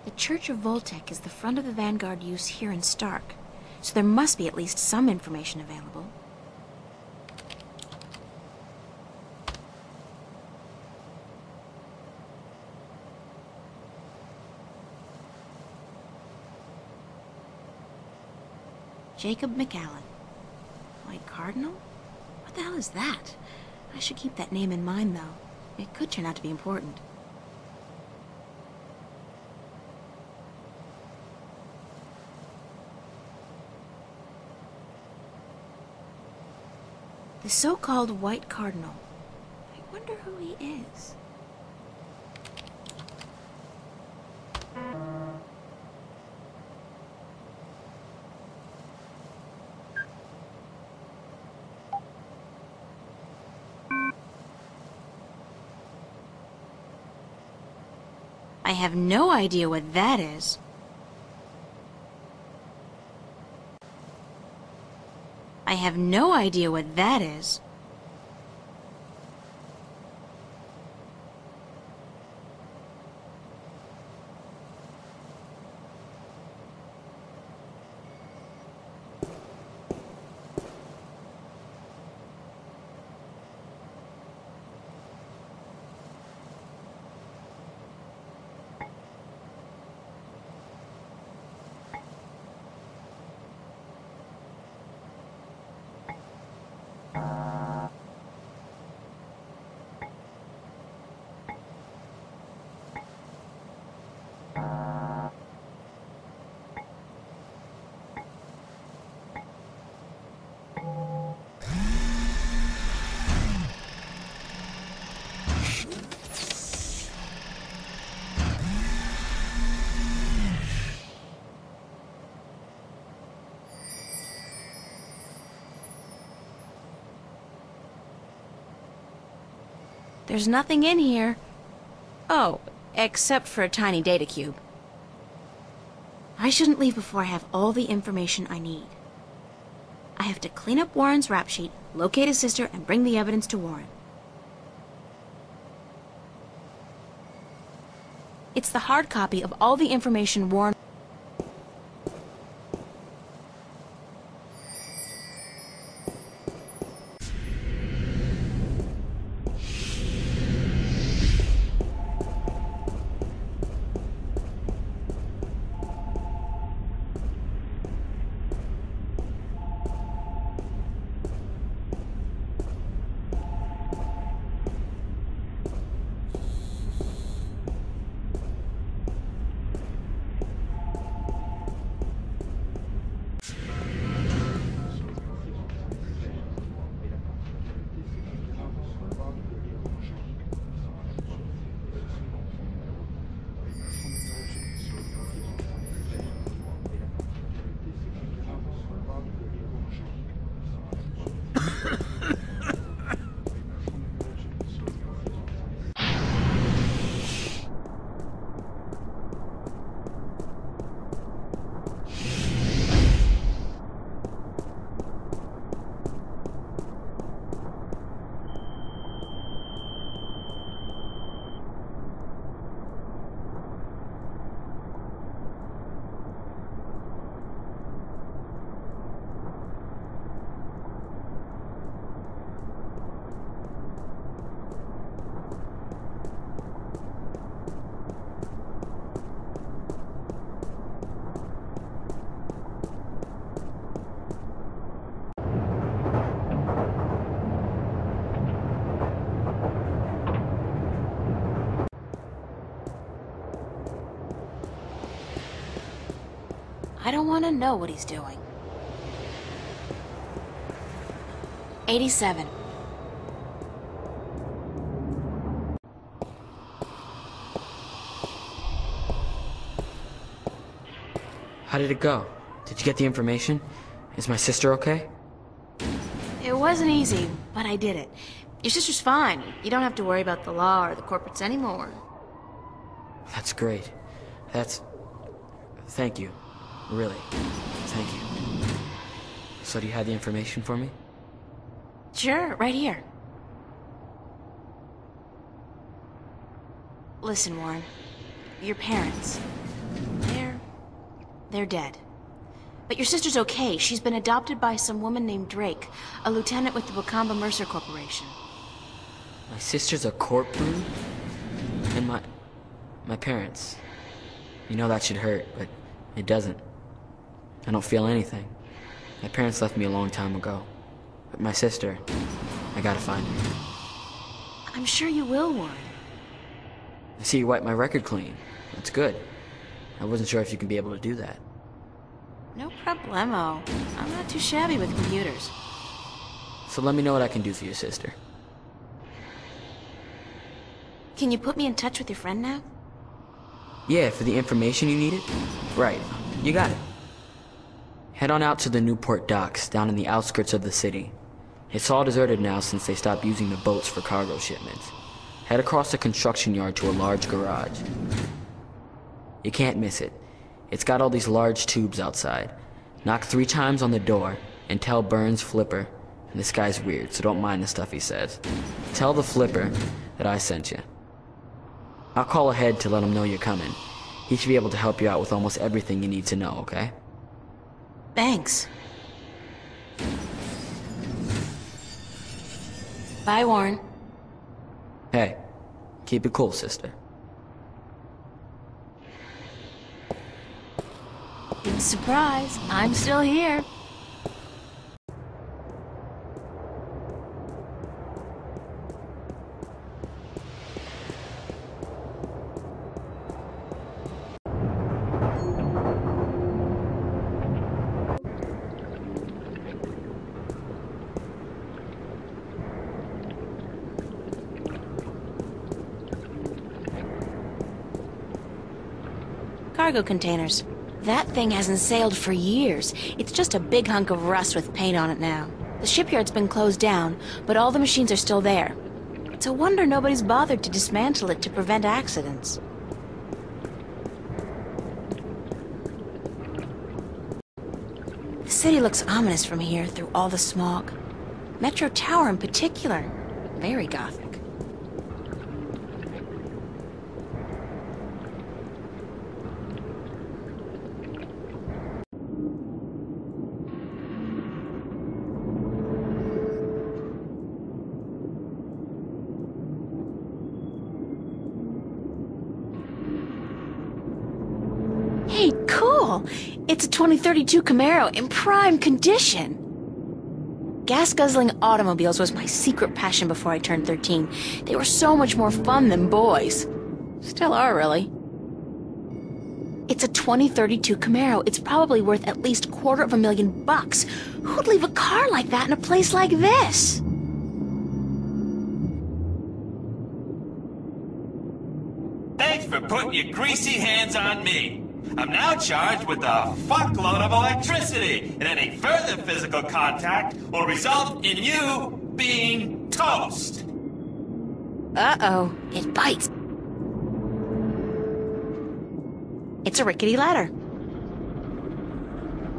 The Church of Voltec is the front of the Vanguard use here in Stark, so there must be at least some information available. Jacob McAllen. White Cardinal? What the hell is that? I should keep that name in mind, though. It could turn out to be important. The so-called White Cardinal. I wonder who he is. I have no idea what that is. I have no idea what that is. There's nothing in here. Oh, except for a tiny data cube. I shouldn't leave before I have all the information I need. I have to clean up Warren's rap sheet, locate his sister, and bring the evidence to Warren. It's the hard copy of all the information Warren... I don't want to know what he's doing. 87. How did it go? Did you get the information? Is my sister okay? It wasn't easy, but I did it. Your sister's fine. You don't have to worry about the law or the corporates anymore. That's great. Thank you. Really. Thank you. So do you have the information for me? Sure, right here. Listen, Warren. Your parents. They're dead. But your sister's okay. She's been adopted by some woman named Drake, a lieutenant with the Wakamba Mercer Corporation. My sister's a corp brood? And my parents. You know that should hurt, but it doesn't. I don't feel anything. My parents left me a long time ago. But my sister, I gotta find her. I'm sure you will, Warren. I see you wiped my record clean. That's good. I wasn't sure if you could be able to do that. No problemo. I'm not too shabby with computers. So let me know what I can do for your sister. Can you put me in touch with your friend now? Yeah, for the information you needed? Right. You got it. Head on out to the Newport docks, down in the outskirts of the city. It's all deserted now since they stopped using the boats for cargo shipments. Head across the construction yard to a large garage. You can't miss it. It's got all these large tubes outside. Knock 3 times on the door, and tell Burns Flipper, and this guy's weird, so don't mind the stuff he says. Tell the Flipper that I sent you. I'll call ahead to let him know you're coming. He should be able to help you out with almost everything you need to know, okay? Thanks. Bye, Warren. Hey, keep it cool, sister. Big surprise. I'm still here. Cargo containers. That thing hasn't sailed for years. It's just a big hunk of rust with paint on it now. The shipyard's been closed down, but all the machines are still there. It's a wonder nobody's bothered to dismantle it to prevent accidents. The city looks ominous from here through all the smog. Metro Tower in particular. Very gothic. Hey, cool! It's a 2032 Camaro in prime condition! Gas-guzzling automobiles was my secret passion before I turned 13. They were so much more fun than boys. Still are, really. It's a 2032 Camaro. It's probably worth at least $250,000. Who'd leave a car like that in a place like this? Thanks for putting your greasy hands on me. I'm now charged with a fuckload of electricity, and any further physical contact will result in you being toast. Uh-oh, it bites. It's a rickety ladder.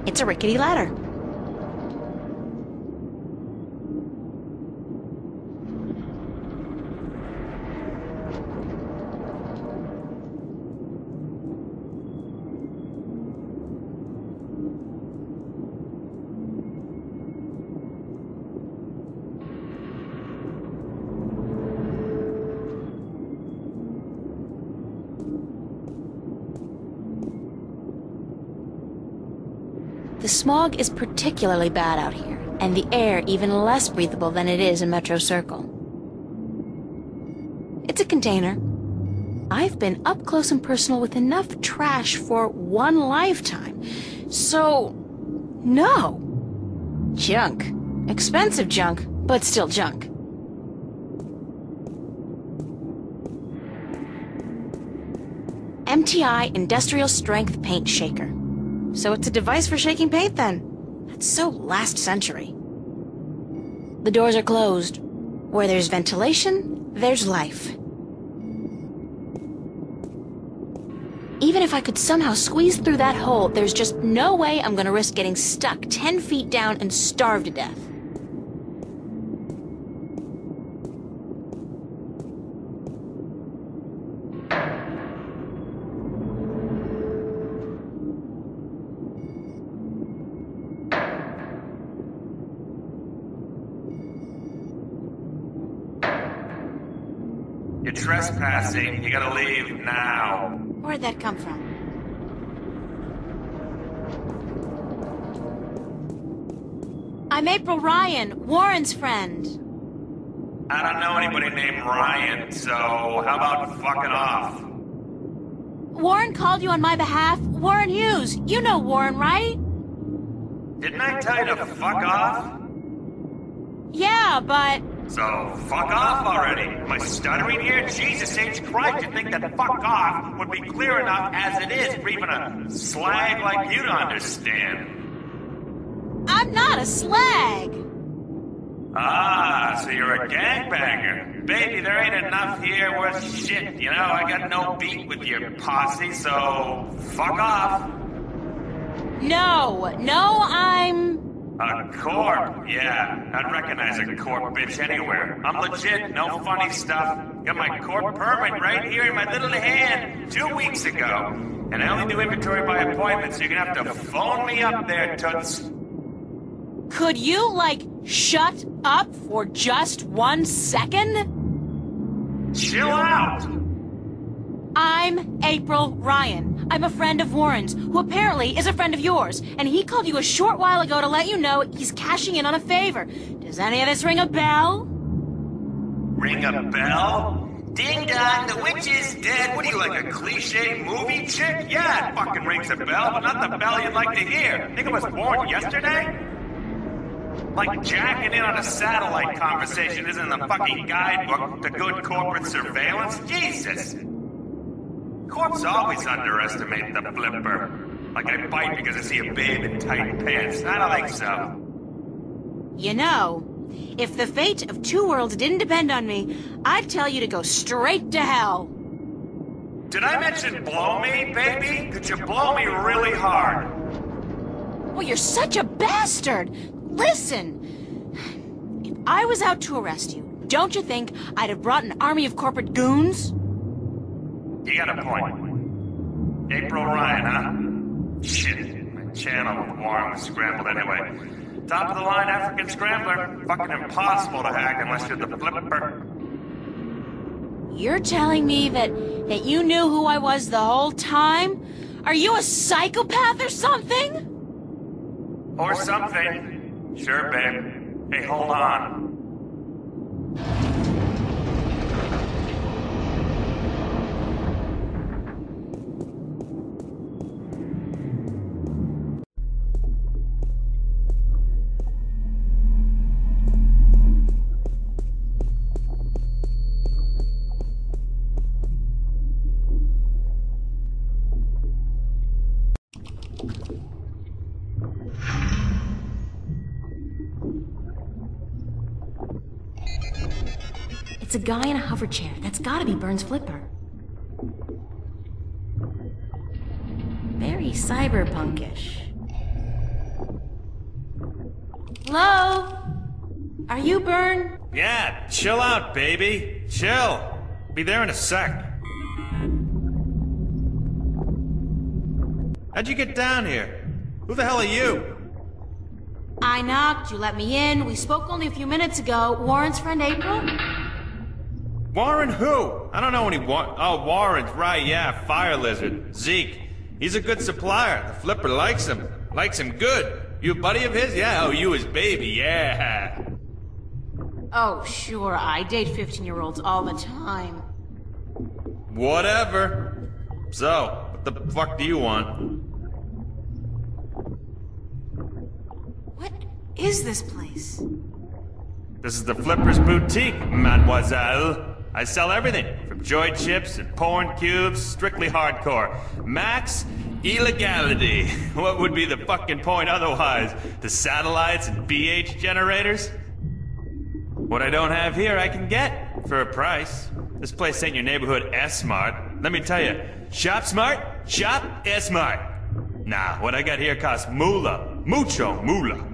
It's a rickety ladder. The smog is particularly bad out here, and the air even less breathable than it is in Metro Circle. It's a container. I've been up close and personal with enough trash for one lifetime. So, no. Junk. Expensive junk, but still junk. MTI Industrial Strength Paint Shaker. So it's a device for shaking paint, then? That's so last century. The doors are closed. Where there's ventilation, there's life. Even if I could somehow squeeze through that hole, there's just no way I'm gonna risk getting stuck 10 feet down and starve to death. You're trespassing. You gotta leave now. Where'd that come from? I'm April Ryan, Warren's friend. I don't know anybody named Ryan, so how about fucking off? Warren called you on my behalf. Warren Hughes. You know Warren, right? Didn't I tell you to fuck off? Yeah, but... So, fuck off already. Am I stuttering here? Jesus H. Christ, you'd think that fuck off would be clear enough as it is for even a slag like you to understand. I'm not a slag! Ah, so you're a gangbanger. Baby, there ain't enough here worth shit, you know? I got no beat with your posse, so fuck off. No, I'm... A corp? Yeah, I'd recognize a corp bitch anywhere. I'm legit, no funny stuff. Got my corp permit right here in my little hand 2 weeks ago. And I only do inventory by appointment, so you're gonna have to phone me up there, toots. Could you, like, shut up for just 1 second? Chill out! I'm April Ryan. I'm a friend of Warren's, who apparently is a friend of yours. And he called you a short while ago to let you know he's cashing in on a favor. Does any of this ring a bell? Ring a bell? Ding dong, the witch is dead. What are you, like a cliche movie chick? Yeah, it fucking rings a bell, but not the bell you'd like to hear. Think I was born yesterday? Like jacking in on a satellite conversation isn't in the fucking guidebook to good corporate surveillance? Jesus! Corps always underestimate the flipper. Like I bite because I see a babe in tight pants. I don't think so. You know, if the fate of two worlds didn't depend on me, I'd tell you to go straight to hell. Did I mention blow me, baby? Could you blow me really hard? Well, you're such a bastard! Listen! If I was out to arrest you, don't you think I'd have brought an army of corporate goons? You got a point. April Ryan, huh? Shit, my channel with Warren was scrambled anyway. Top of the line African scrambler. Fucking impossible to hack unless you're the flipper. You're telling me that you knew who I was the whole time? Are you a psychopath or something? Or something. Sure, babe. Hey, hold on. It's a guy in a hover chair. That's gotta be Burns' flipper. Very cyberpunkish. Hello? Are you Burn? Yeah, chill out, baby. Chill. Be there in a sec. How'd you get down here? Who the hell are you? I knocked, you let me in. We spoke only a few minutes ago. Warren's friend April? Warren who? I don't know any Oh, Warren's right, yeah, Fire Lizard. Zeke. He's a good supplier. The flipper likes him. Likes him good. You a buddy of his? Yeah, oh, you his baby, yeah. Oh, sure, I date 15-year-olds all the time. Whatever. So, what the fuck do you want? What is this place? This is the Flipper's Boutique, mademoiselle. I sell everything, from joy chips and porn cubes, strictly hardcore. Max illegality. What would be the fucking point otherwise? The satellites and BH generators? What I don't have here, I can get for a price. This place ain't your neighborhood S-Mart. Let me tell you, shop smart, shop S-Mart. Nah, what I got here costs moolah. Mucho moolah.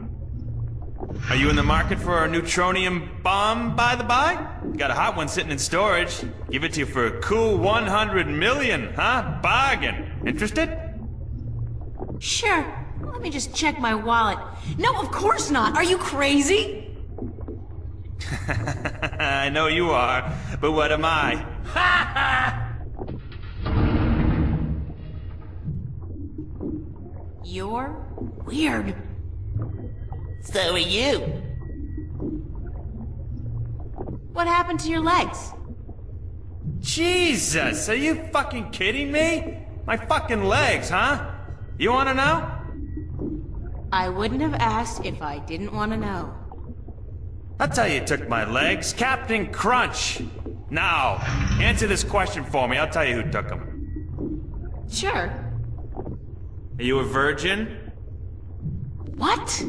Are you in the market for a neutronium bomb, by the by? Got a hot one sitting in storage. Give it to you for a cool 100 million, huh? Bargain. Interested? Sure. Let me just check my wallet. No, of course not. Are you crazy? I know you are, but what am I? You're weird. So are you. What happened to your legs? Jesus, are you fucking kidding me? My fucking legs, huh? You wanna know? I wouldn't have asked if I didn't want to know. I'll tell you who took my legs. Captain Crunch. Now, answer this question for me. I'll tell you who took them. Sure. Are you a virgin? What?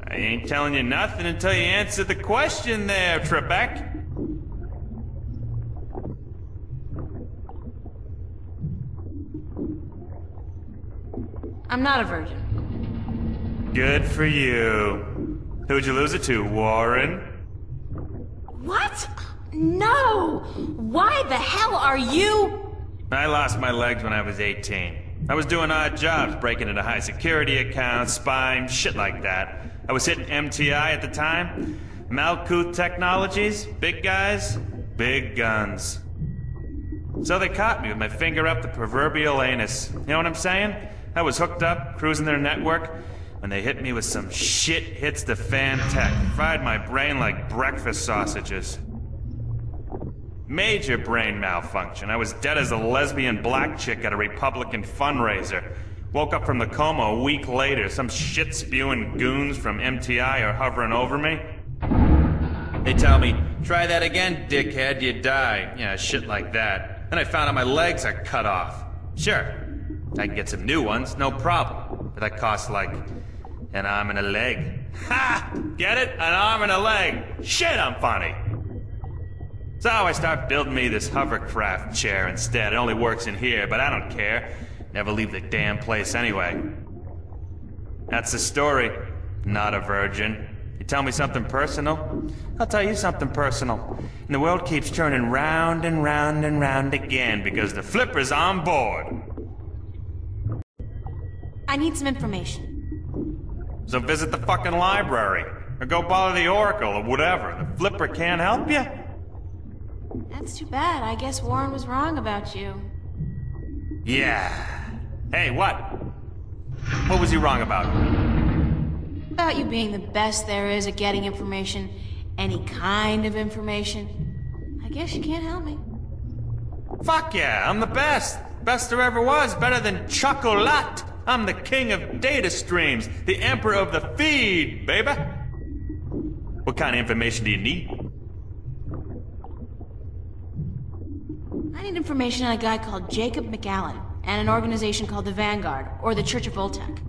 I ain't telling you nothing until you answer the question there, Trebek. I'm not a virgin. Good for you. Who'd you lose it to, Warren? What? No! Why the hell are you? I lost my legs when I was 18. I was doing odd jobs, breaking into high security accounts, spying, shit like that. I was hitting MTI at the time. Malkuth Technologies, big guys, big guns. So they caught me with my finger up the proverbial anus. You know what I'm saying? I was hooked up, cruising their network, when they hit me with some shit hits the fan tech. Fried my brain like breakfast sausages. Major brain malfunction. I was dead as a lesbian black chick at a Republican fundraiser. Woke up from the coma a week later. Some shit-spewing goons from MTI are hovering over me. They tell me, try that again, dickhead, you die. Yeah, shit like that. Then I found out my legs are cut off. Sure, I can get some new ones, no problem. But that costs like an arm and a leg. Ha! Get it? An arm and a leg. Shit, I'm funny. So I start building me this hovercraft chair instead. It only works in here, but I don't care. Never leave the damn place anyway. That's the story. Not a virgin. You tell me something personal, I'll tell you something personal. And the world keeps turning round and round and round again because the Flipper's on board. I need some information. So visit the fucking library. Or go bother the Oracle or whatever. The Flipper can't help you. That's too bad. I guess Warren was wrong about you. Yeah. Hey, what? What was he wrong about? About you being the best there is at getting information. Any kind of information. I guess you can't help me. Fuck yeah, I'm the best. Best there ever was. Better than Chocolat. I'm the king of data streams. The emperor of the feed, baby. What kind of information do you need? I need information on a guy called Jacob McAllen, and an organization called the Vanguard, or the Church of Voltec.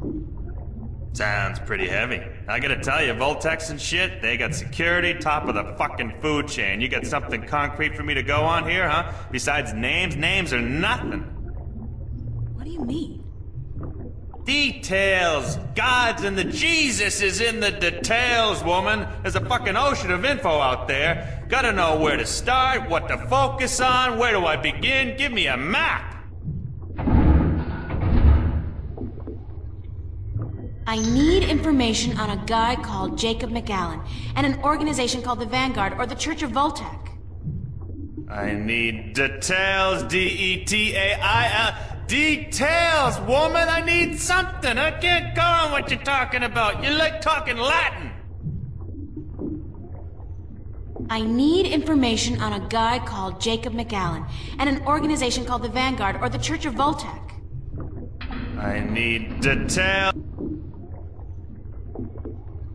Sounds pretty heavy. I gotta tell you, Voltex and shit, they got security top of the fucking food chain. You got something concrete for me to go on here, huh? Besides names? Names are nothing. What do you mean? Details! Gods and the Jesus is in the details, woman. There's a fucking ocean of info out there. Gotta know where to start, what to focus on, where do I begin? Give me a map! I need information on a guy called Jacob McAllen, and an organization called the Vanguard, or the Church of Voltec. I need details, D-E-T-A-I-L. Details, woman! I need something! I can't go on what you're talking about. You like talking Latin! I need information on a guy called Jacob McAllen, and an organization called the Vanguard, or the Church of Voltec. I need details.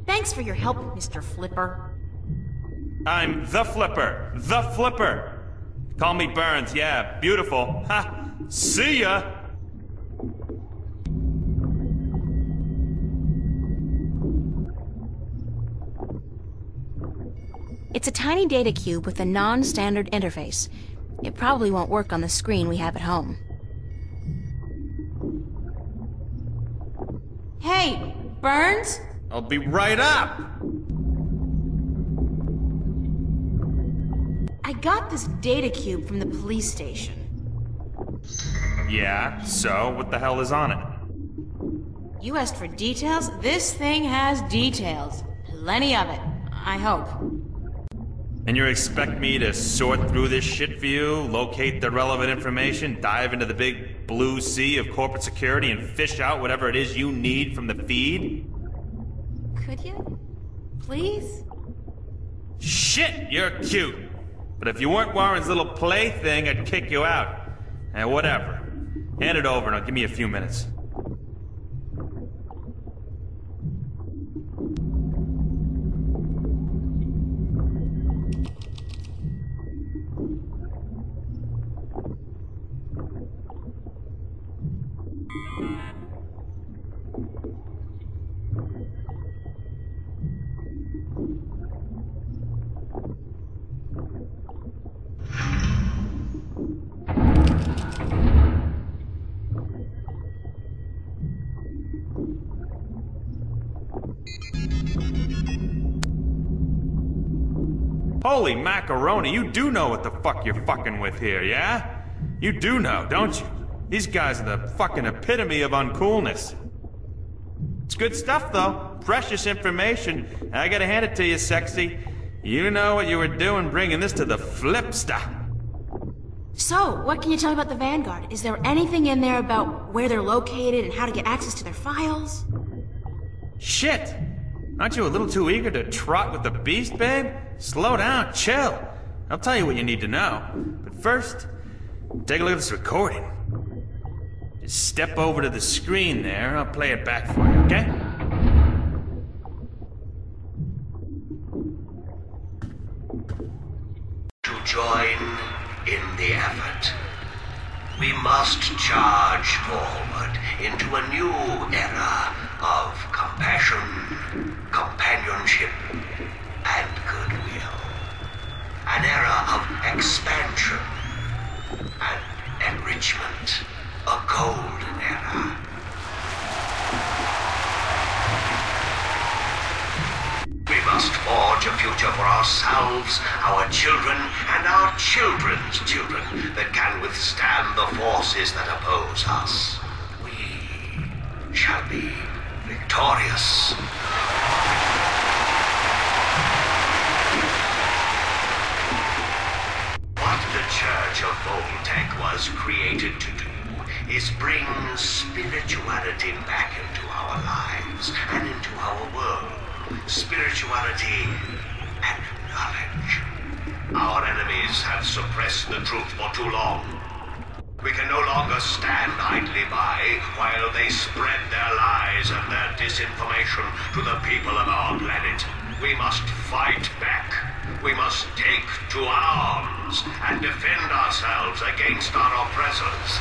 Thanks for your help, Mr. Flipper. I'm the Flipper. The Flipper. Call me Burns, yeah. Beautiful. Ha! See ya! It's a tiny data cube with a non-standard interface. It probably won't work on the screen we have at home. Hey, Burns? I'll be right up! I got this data cube from the police station. Yeah, so what the hell is on it? You asked for details? This thing has details. Plenty of it. I hope. And you expect me to sort through this shit for you, locate the relevant information, dive into the big blue sea of corporate security, and fish out whatever it is you need from the feed? Could you? Please? Shit, you're cute! But if you weren't Warren's little plaything, I'd kick you out. And whatever. Hand it over and I'll give me a few minutes. Holy macaroni, you do know what the fuck you're fucking with here, yeah? You do know, don't you? These guys are the fucking epitome of uncoolness. It's good stuff, though. Precious information. I gotta hand it to you, sexy. You know what you were doing bringing this to the Flipster. So, what can you tell me about the Vanguard? Is there anything in there about where they're located and how to get access to their files? Shit! Aren't you a little too eager to trot with the beast, babe? Slow down, chill. I'll tell you what you need to know. But first, take a look at this recording. Just step over to the screen there, I'll play it back for you, okay? To join in the effort, we must charge forward into a new era of compassion, companionship, and goodwill. An era of expansion and enrichment. A golden era. We must forge a future for ourselves, our children, and our children's children that can withstand the forces that oppose us. We shall be victorious. What the Church of Voltec was created to do is bring spirituality back into our lives and into our world. Spirituality and knowledge. Our enemies have suppressed the truth for too long. We can no longer stand idly by while they spread their lies and their disinformation to the people of our planet. We must fight back. We must take to arms and defend ourselves against our oppressors.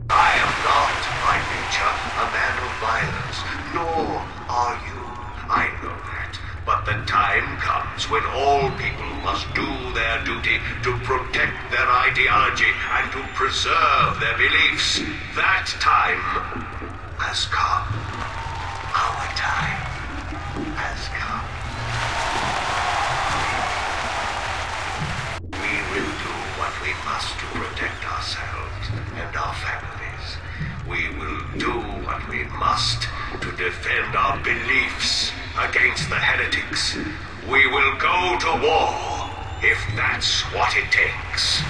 I am not, by nature, a man of violence, nor are you. I know that. But the time comes when all people must do their duty to protect their ideology and to preserve their beliefs. That time has come. Our time has come. We will do what we must to protect ourselves and our families. We will do what we must to defend our beliefs against the heretics. We will go to war if that's what it takes.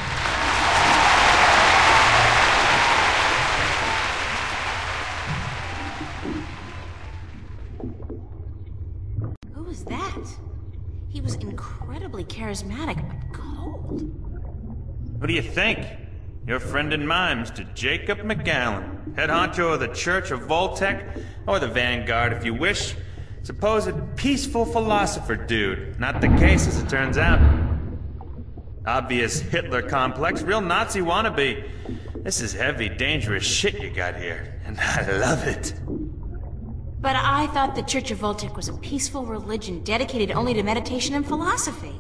Who was that? He was incredibly charismatic, but cold. What do you think? Your friend and mine, Mr. Jacob McGowan, head honcho of the Church of Voltec, or the Vanguard if you wish. Supposed peaceful philosopher dude. Not the case as it turns out. Obvious Hitler complex, real Nazi wannabe. This is heavy, dangerous shit you got here, and I love it. But I thought the Church of Voltec was a peaceful religion dedicated only to meditation and philosophy.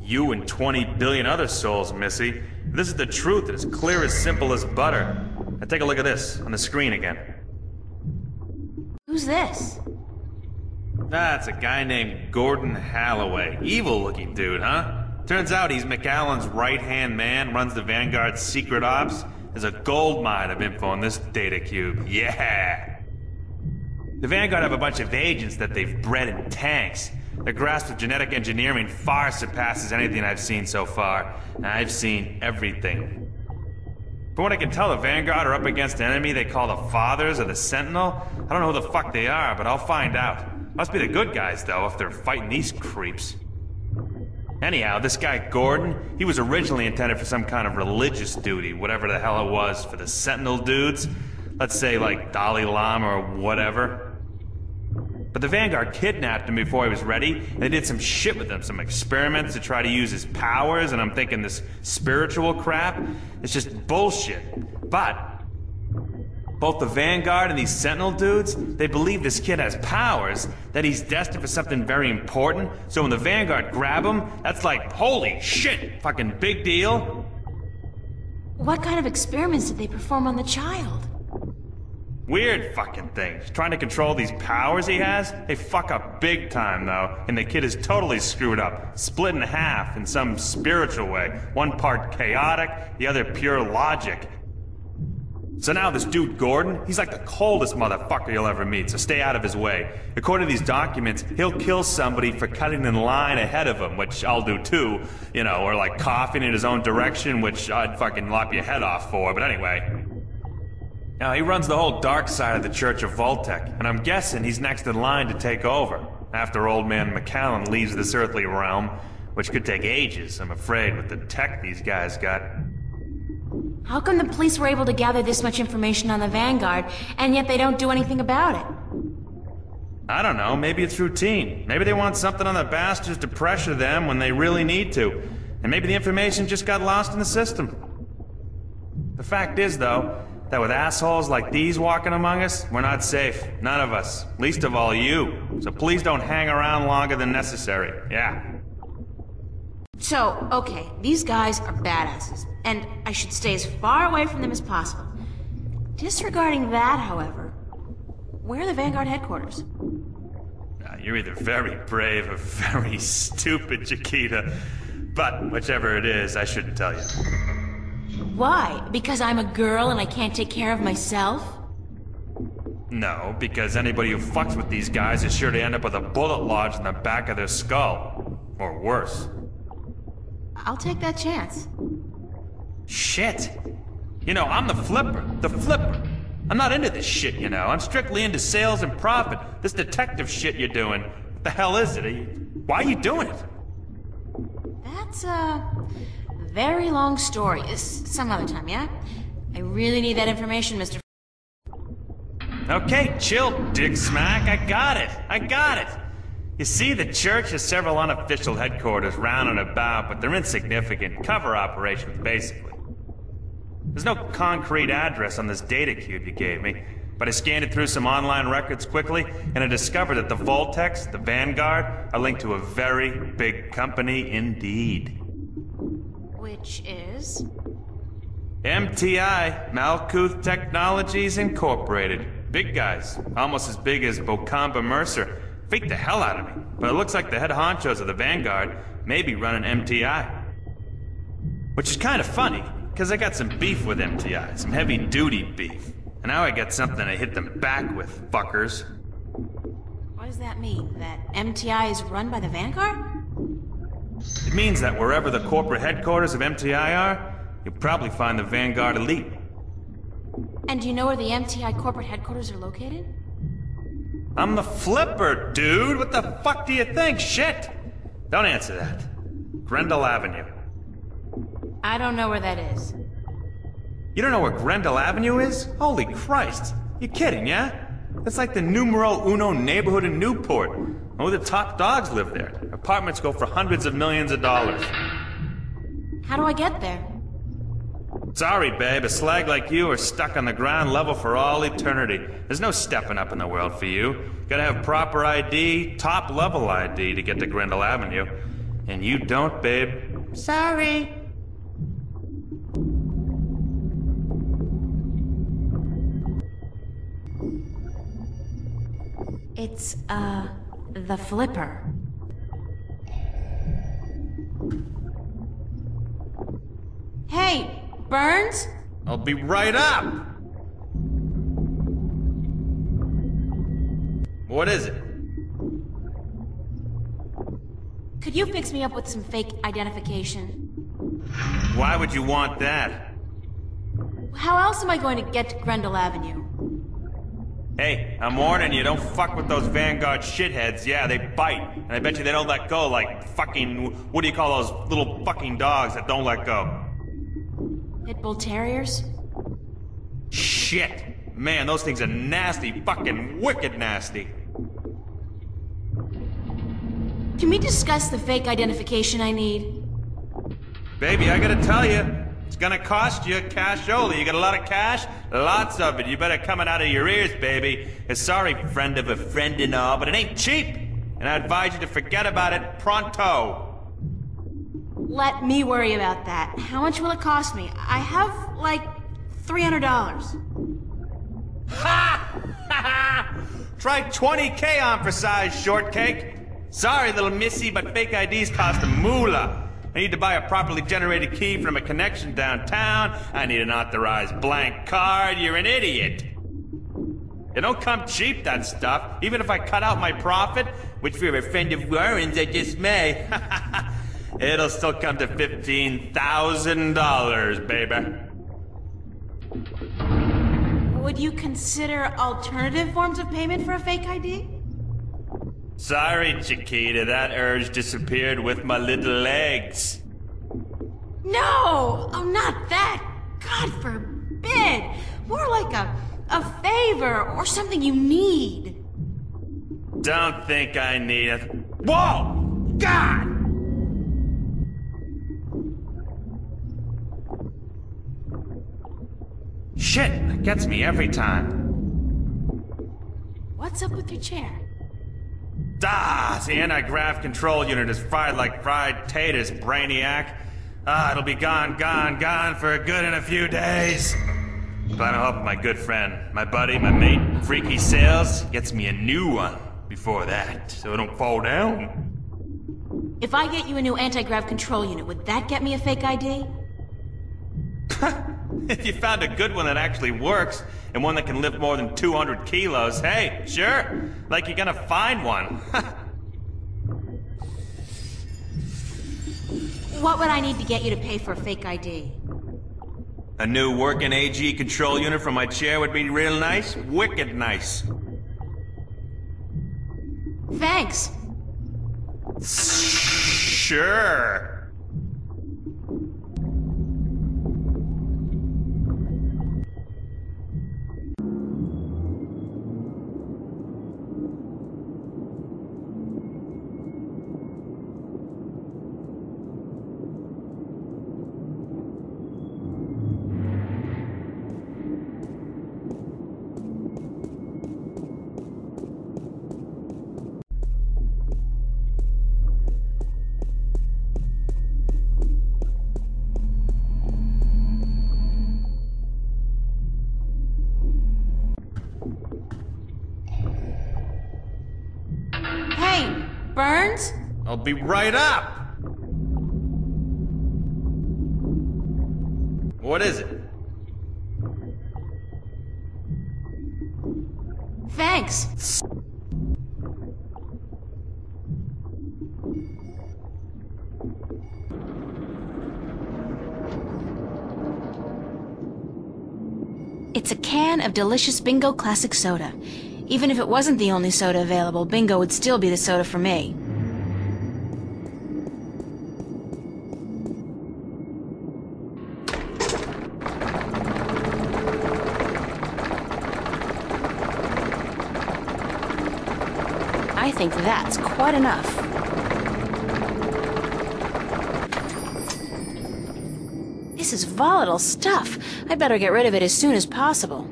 You and 20 billion other souls, Missy. This is the truth. It's clear as simple as butter. Now take a look at this, on the screen again. Who's this? That's a guy named Gordon Halloway. Evil-looking dude, huh? Turns out he's McAllen's right-hand man, runs the Vanguard's secret ops. There's a gold mine of info in this data cube. Yeah! The Vanguard have a bunch of agents that they've bred in tanks. Their grasp of genetic engineering far surpasses anything I've seen so far. I've seen everything. From what I can tell, the Vanguard are up against an enemy they call the Fathers of the Sentinel. I don't know who the fuck they are, but I'll find out. Must be the good guys, though, if they're fighting these creeps. Anyhow, this guy Gordon, he was originally intended for some kind of religious duty, whatever the hell it was, for the Sentinel dudes. Let's say, like, Dalai Lama or whatever. But the Vanguard kidnapped him before he was ready, and they did some shit with him, some experiments to try to use his powers, and I'm thinking this spiritual crap, it's just bullshit. But both the Vanguard and these Sentinel dudes, they believe this kid has powers, that he's destined for something very important, so when the Vanguard grab him, that's like, holy shit, fucking big deal. What kind of experiments did they perform on the child? Weird fucking things. Trying to control these powers he has? They fuck up big time, though, and the kid is totally screwed up. Split in half in some spiritual way. One part chaotic, the other pure logic. So now this dude Gordon, he's like the coldest motherfucker you'll ever meet, so stay out of his way. According to these documents, he'll kill somebody for cutting in line ahead of him, which I'll do too, you know, or like coughing in his own direction, which I'd fucking lop your head off for, but anyway. Now, he runs the whole dark side of the Church of Voltec, and I'm guessing he's next in line to take over, after old man McAllen leaves this earthly realm, which could take ages, I'm afraid, with the tech these guys got. How come the police were able to gather this much information on the Vanguard, and yet they don't do anything about it? I don't know, maybe it's routine. Maybe they want something on the bastards to pressure them when they really need to, and maybe the information just got lost in the system. The fact is, though, that with assholes like these walking among us, we're not safe. None of us. Least of all you. So please don't hang around longer than necessary. Yeah. So, okay, these guys are badasses, and I should stay as far away from them as possible. Disregarding that, however, where are the Vanguard headquarters? You're either very brave or very stupid, Chiquita. But whichever it is, I shouldn't tell you. Why? Because I'm a girl and I can't take care of myself? No, because anybody who fucks with these guys is sure to end up with a bullet lodged in the back of their skull. Or worse. I'll take that chance. Shit. You know, I'm the flipper. The flipper. I'm not into this shit, you know. I'm strictly into sales and profit. This detective shit you're doing. What the hell is it? Why are you doing it? That's a very long story. Some other time, yeah? I really need that information, Mr. Okay, chill, dick smack. I got it. I got it. You see, the church has several unofficial headquarters round and about, but they're insignificant. Cover operations, basically. There's no concrete address on this data cube you gave me, but I scanned it through some online records quickly, and I discovered that the Voltecs, the Vanguard, are linked to a very big company indeed. Which is? MTI, Malkuth Technologies Incorporated. Big guys, almost as big as Bocamba Mercer. Freaked the hell out of me, but it looks like the head honchos of the Vanguard may be running MTI. Which is kind of funny, because I got some beef with MTI, some heavy-duty beef. And now I got something to hit them back with, fuckers. What does that mean? That MTI is run by the Vanguard? It means that wherever the corporate headquarters of MTI are, you'll probably find the Vanguard elite. And do you know where the MTI corporate headquarters are located? I'm the flipper, dude! What the fuck do you think? Shit! Don't answer that. Grendel Avenue. I don't know where that is. You don't know where Grendel Avenue is? Holy Christ! You kidding, yeah? It's like the numero uno neighborhood in Newport. Only the top dogs live there. Apartments go for hundreds of millions of dollars. How do I get there? Sorry, babe, a slag like you are stuck on the ground level for all eternity. There's no stepping up in the world for you. Gotta have proper ID, top level ID to get to Grendel Avenue. And you don't, babe. Sorry. It's, the flipper. Hey, Burns? I'll be right up. What is it? Could you fix me up with some fake identification? Why would you want that? How else am I going to get to Grendel Avenue? Hey, I'm warning you, don't fuck with those Vanguard shitheads. Yeah, they bite. And I bet you they don't let go like fucking... What do you call those little fucking dogs that don't let go? Pit Bull Terriers? Shit! Man, those things are nasty. Fucking wicked nasty. Can we discuss the fake identification I need? Baby, I gotta tell you, it's gonna cost you cash only. You got a lot of cash? Lots of it. You better come it out of your ears, baby. Sorry, friend of a friend and all, but it ain't cheap. And I advise you to forget about it pronto. Let me worry about that. How much will it cost me? I have, like, $300. Ha! Try 20K on for size, shortcake. Sorry, little missy, but fake IDs cost a moolah. I need to buy a properly generated key from a connection downtown. I need an authorized blank card. You're an idiot. It don't come cheap, that stuff. Even if I cut out my profit, which for a friend of Warren's I just may, it'll still come to $15,000, baby. Would you consider alternative forms of payment for a fake ID? Sorry, Chiquita, that urge disappeared with my little legs. No! Oh, not that! God forbid! More like a favor or something you need. Don't think I need it. Whoa! God! Shit, that gets me every time. What's up with your chair? The anti-grav control unit is fried like fried taters, brainiac. It'll be gone for good in a few days. But I hope my good friend, my buddy, my mate, Freaky Sales, gets me a new one before that, so it don't fall down. If I get you a new anti-grav control unit, would that get me a fake ID? If you found a good one that actually works, and one that can lift more than 200 kilos, hey, sure. Like you're gonna find one. What would I need to get you to pay for a fake ID? A new working AG control unit for my chair would be real nice. Wicked nice. Thanks. Sure. Burns? I'll be right up! What is it? Thanks. It's a can of delicious Bingo Classic Soda. Even if it wasn't the only soda available, Bingo would still be the soda for me. I think that's quite enough. This is volatile stuff. I better get rid of it as soon as possible.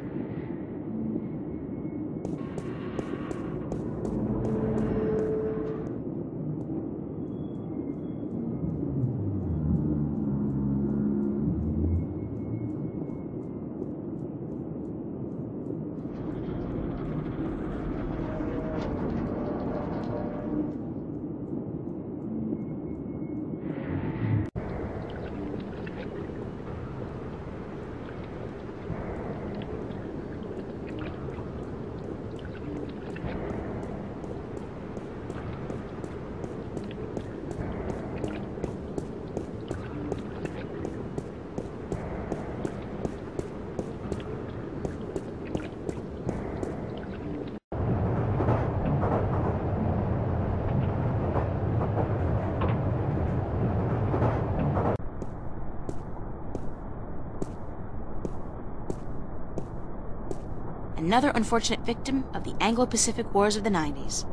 Another unfortunate victim of the Anglo-Pacific Wars of the 90s.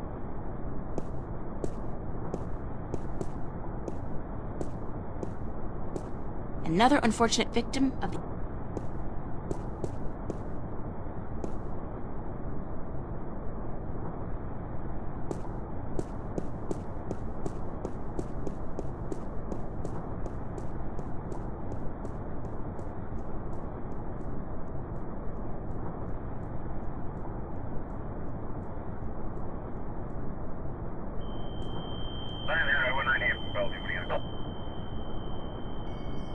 Another unfortunate victim of the...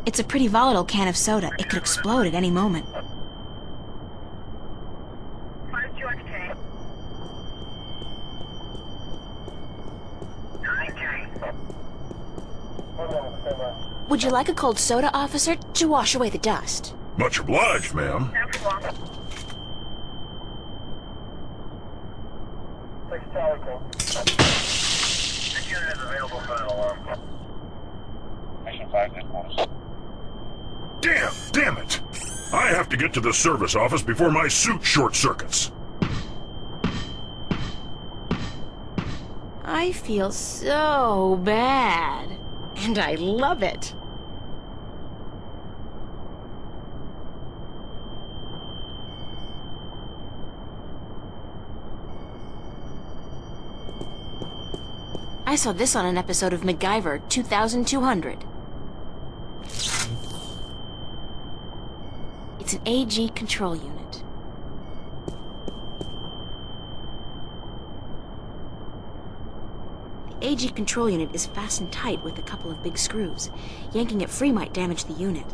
It's a pretty volatile can of soda. It could explode at any moment. Would you like a cold soda, officer, to wash away the dust? Much obliged, ma'am. Damn it! I have to get to the service office before my suit short-circuits. I feel so bad. And I love it. I saw this on an episode of MacGyver 2200. It's an AG control unit. The AG control unit is fastened tight with a couple of big screws. Yanking it free might damage the unit.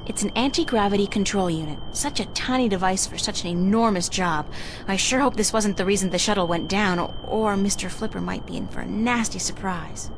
It's an anti-gravity control unit. Such a tiny device for such an enormous job. I sure hope this wasn't the reason the shuttle went down, or Mr. Flipper might be in for a nasty surprise.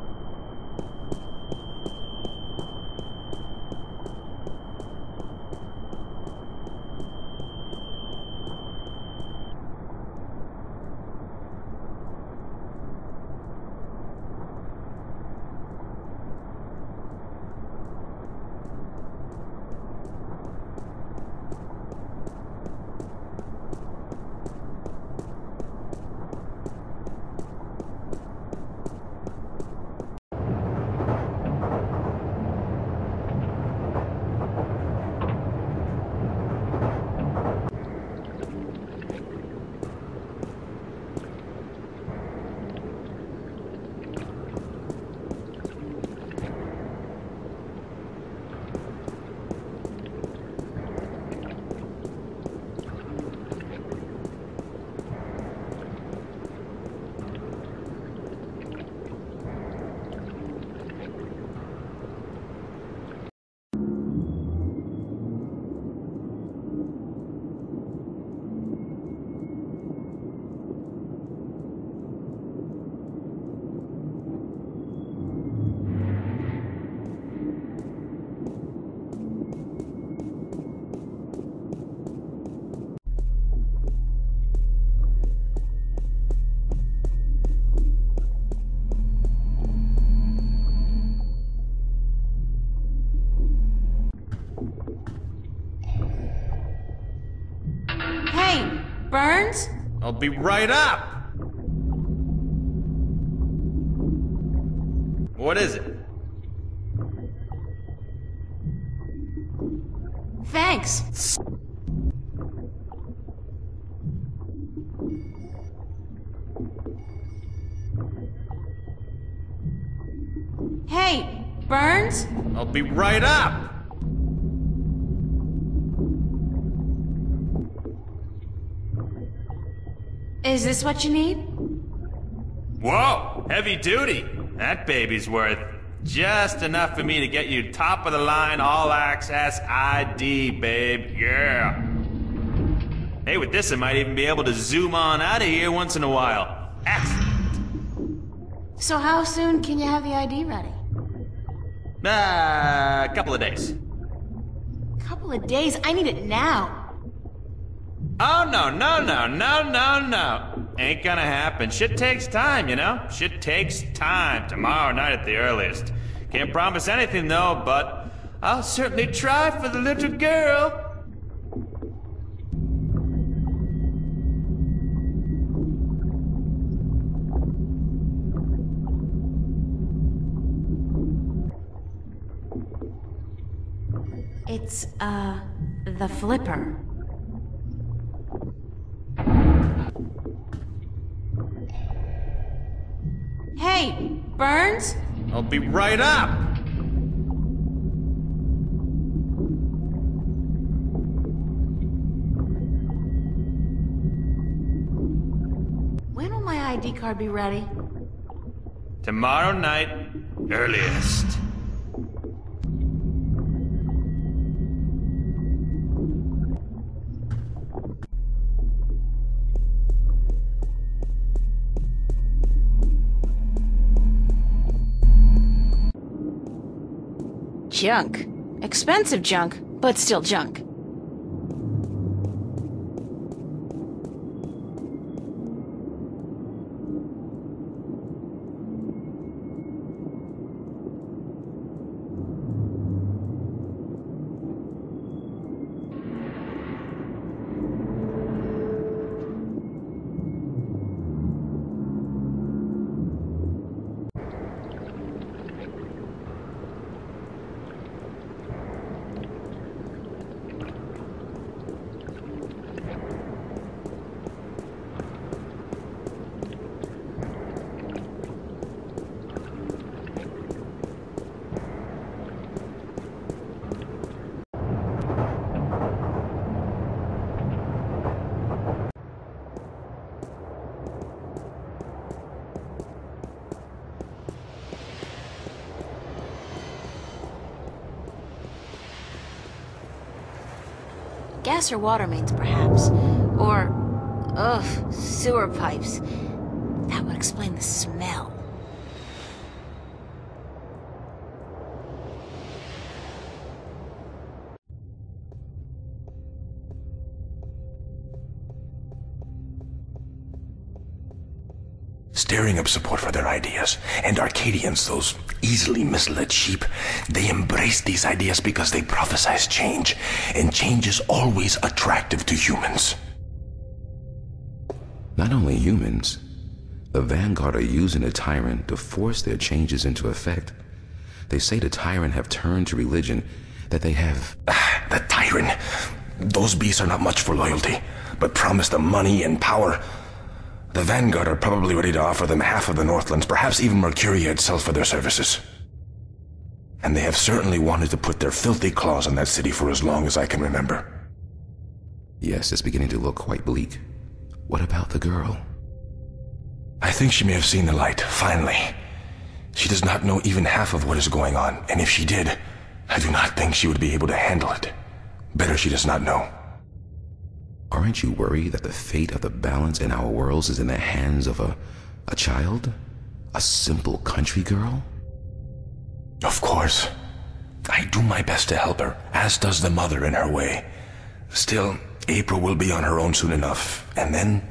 Burns? I'll be right up! What is it? Thanks. Hey, Burns? I'll be right up! Is this what you need? Whoa! Heavy duty! That baby's worth just enough for me to get you top of the line all access ID, babe. Yeah! Hey, with this I might even be able to zoom on out of here once in a while. Excellent! So how soon can you have the ID ready? A couple of days. Couple of days? I need it now. Oh, no. Ain't gonna happen. Shit takes time, you know? Shit takes time. Tomorrow night at the earliest. Can't promise anything, though, but I'll certainly try for the little girl. It's, the flipper. Hey, Burns? I'll be right up! When will my ID card be ready? Tomorrow night, earliest. Junk. Expensive junk, but still junk. Gas or water mains, perhaps. Or, sewer pipes. That would explain the smell. Stirring up support for their ideas. And Arcadians, those easily misled sheep, they embrace these ideas because they prophesize change. And change is always attractive to humans. Not only humans, the Vanguard are using the Tyrant to force their changes into effect. They say the Tyrant have turned to religion, that they have... The Tyrant. Those beasts are not much for loyalty, but promise them money and power. The Vanguard are probably ready to offer them half of the Northlands, perhaps even Mercuria itself for their services. And they have certainly wanted to put their filthy claws on that city for as long as I can remember. Yes, it's beginning to look quite bleak. What about the girl? I think she may have seen the light, finally. She does not know even half of what is going on, and if she did, I do not think she would be able to handle it. Better she does not know. Aren't you worried that the fate of the balance in our worlds is in the hands of a child? A simple country girl? Of course. I do my best to help her, as does the mother in her way. Still, April will be on her own soon enough, and then...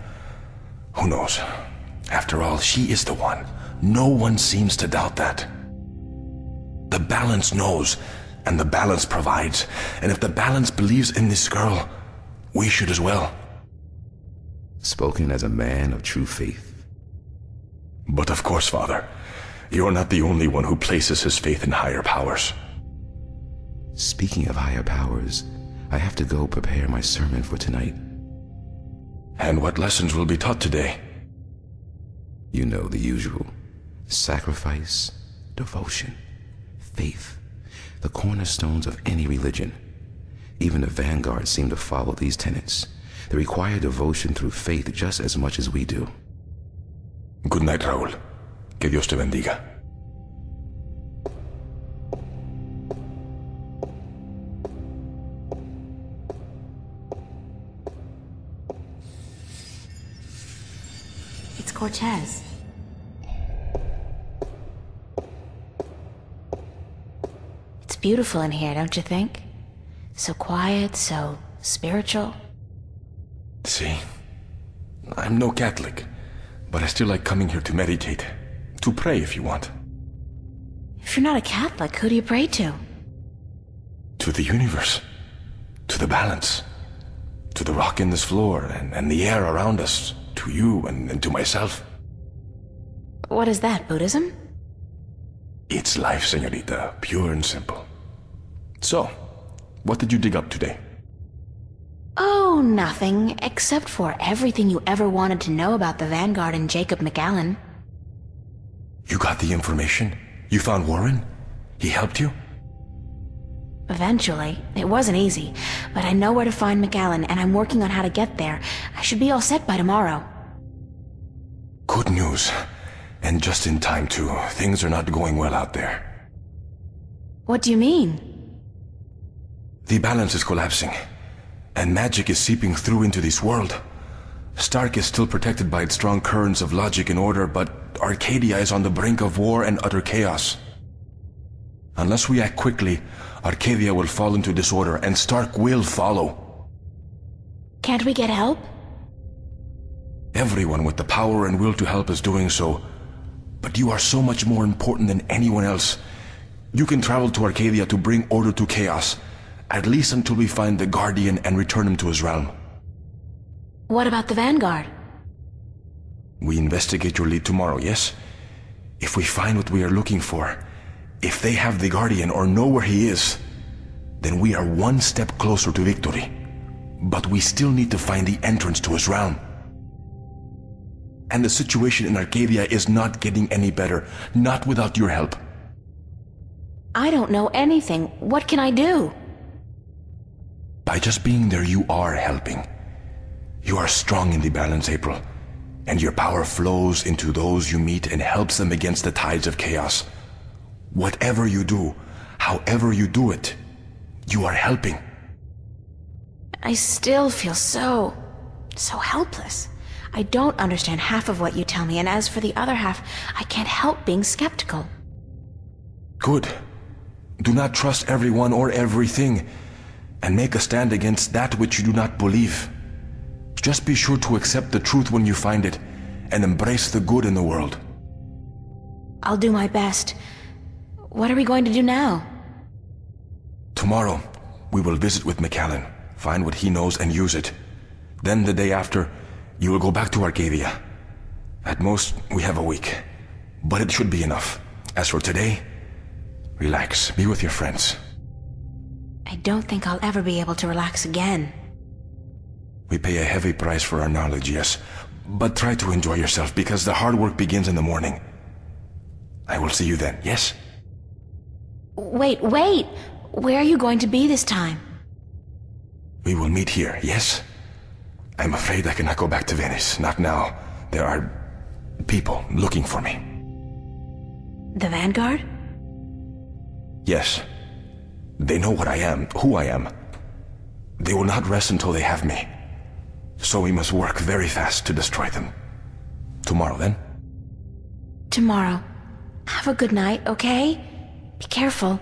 who knows? After all, she is the one. No one seems to doubt that. The balance knows, and the balance provides, and if the balance believes in this girl, we should as well. Spoken as a man of true faith. But of course, Father, you're not the only one who places his faith in higher powers. Speaking of higher powers, I have to go prepare my sermon for tonight. And what lessons will be taught today? You know the usual. Sacrifice, devotion, faith, the cornerstones of any religion. Even the Vanguard seem to follow these tenets. They require devotion through faith just as much as we do. Good night, Raúl. Que Dios te bendiga. It's Cortez. It's beautiful in here, don't you think? So quiet, so spiritual. See, I'm no Catholic, but I still like coming here to meditate. To pray if you want. If you're not a Catholic, who do you pray to? To the universe. To the balance. To the rock in this floor and the air around us. To you and to myself. What is that, Buddhism? It's life, señorita. Pure and simple. So, what did you dig up today? Oh, nothing, except for everything you ever wanted to know about the Vanguard and Jacob McAllen. You got the information? You found Warren? He helped you? Eventually. It wasn't easy, but I know where to find McAllen, and I'm working on how to get there. I should be all set by tomorrow. Good news. And just in time, too. Things are not going well out there. What do you mean? The balance is collapsing, and magic is seeping through into this world. Stark is still protected by its strong currents of logic and order, but Arcadia is on the brink of war and utter chaos. Unless we act quickly, Arcadia will fall into disorder, and Stark will follow. Can't we get help? Everyone with the power and will to help is doing so, but you are so much more important than anyone else. You can travel to Arcadia to bring order to chaos, at least until we find the Guardian and return him to his realm. What about the Vanguard? We investigate your lead tomorrow, yes? If we find what we are looking for, if they have the Guardian or know where he is, then we are one step closer to victory. But we still need to find the entrance to his realm. And the situation in Arcadia is not getting any better, not without your help. I don't know anything. What can I do? By just being there, you are helping. You are strong in the balance, April, and your power flows into those you meet and helps them against the tides of chaos. Whatever you do, however you do it, you are helping. I still feel so helpless. I don't understand half of what you tell me, and as for the other half, I can't help being skeptical. Good. Do not trust everyone or everything, and make a stand against that which you do not believe. Just be sure to accept the truth when you find it, and embrace the good in the world. I'll do my best. What are we going to do now? Tomorrow, we will visit with McAllen, find what he knows and use it. Then the day after, you will go back to Arcadia. At most, we have a week, but it should be enough. As for today, relax, be with your friends. I don't think I'll ever be able to relax again. We pay a heavy price for our knowledge, yes, but try to enjoy yourself because the hard work begins in the morning. I will see you then, yes? Wait! Where are you going to be this time? We will meet here, yes? I'm afraid I cannot go back to Venice, not now. There are people looking for me. The Vanguard? Yes. They know what I am, who I am. They will not rest until they have me. So we must work very fast to destroy them. Tomorrow, then? Tomorrow. Have a good night, okay? Be careful.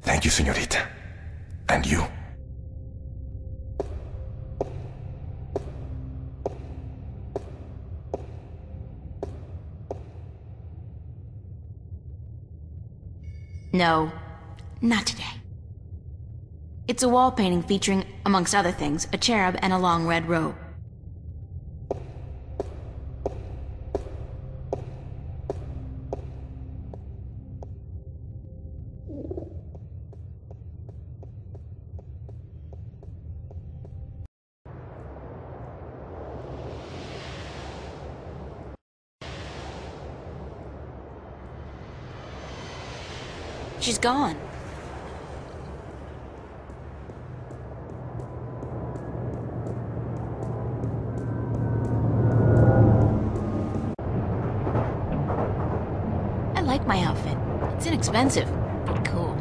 Thank you, señorita. And you. No, not today. It's a wall painting featuring, amongst other things, a cherub and a long red robe. she's gone. I like my outfit. It's inexpensive, but cool.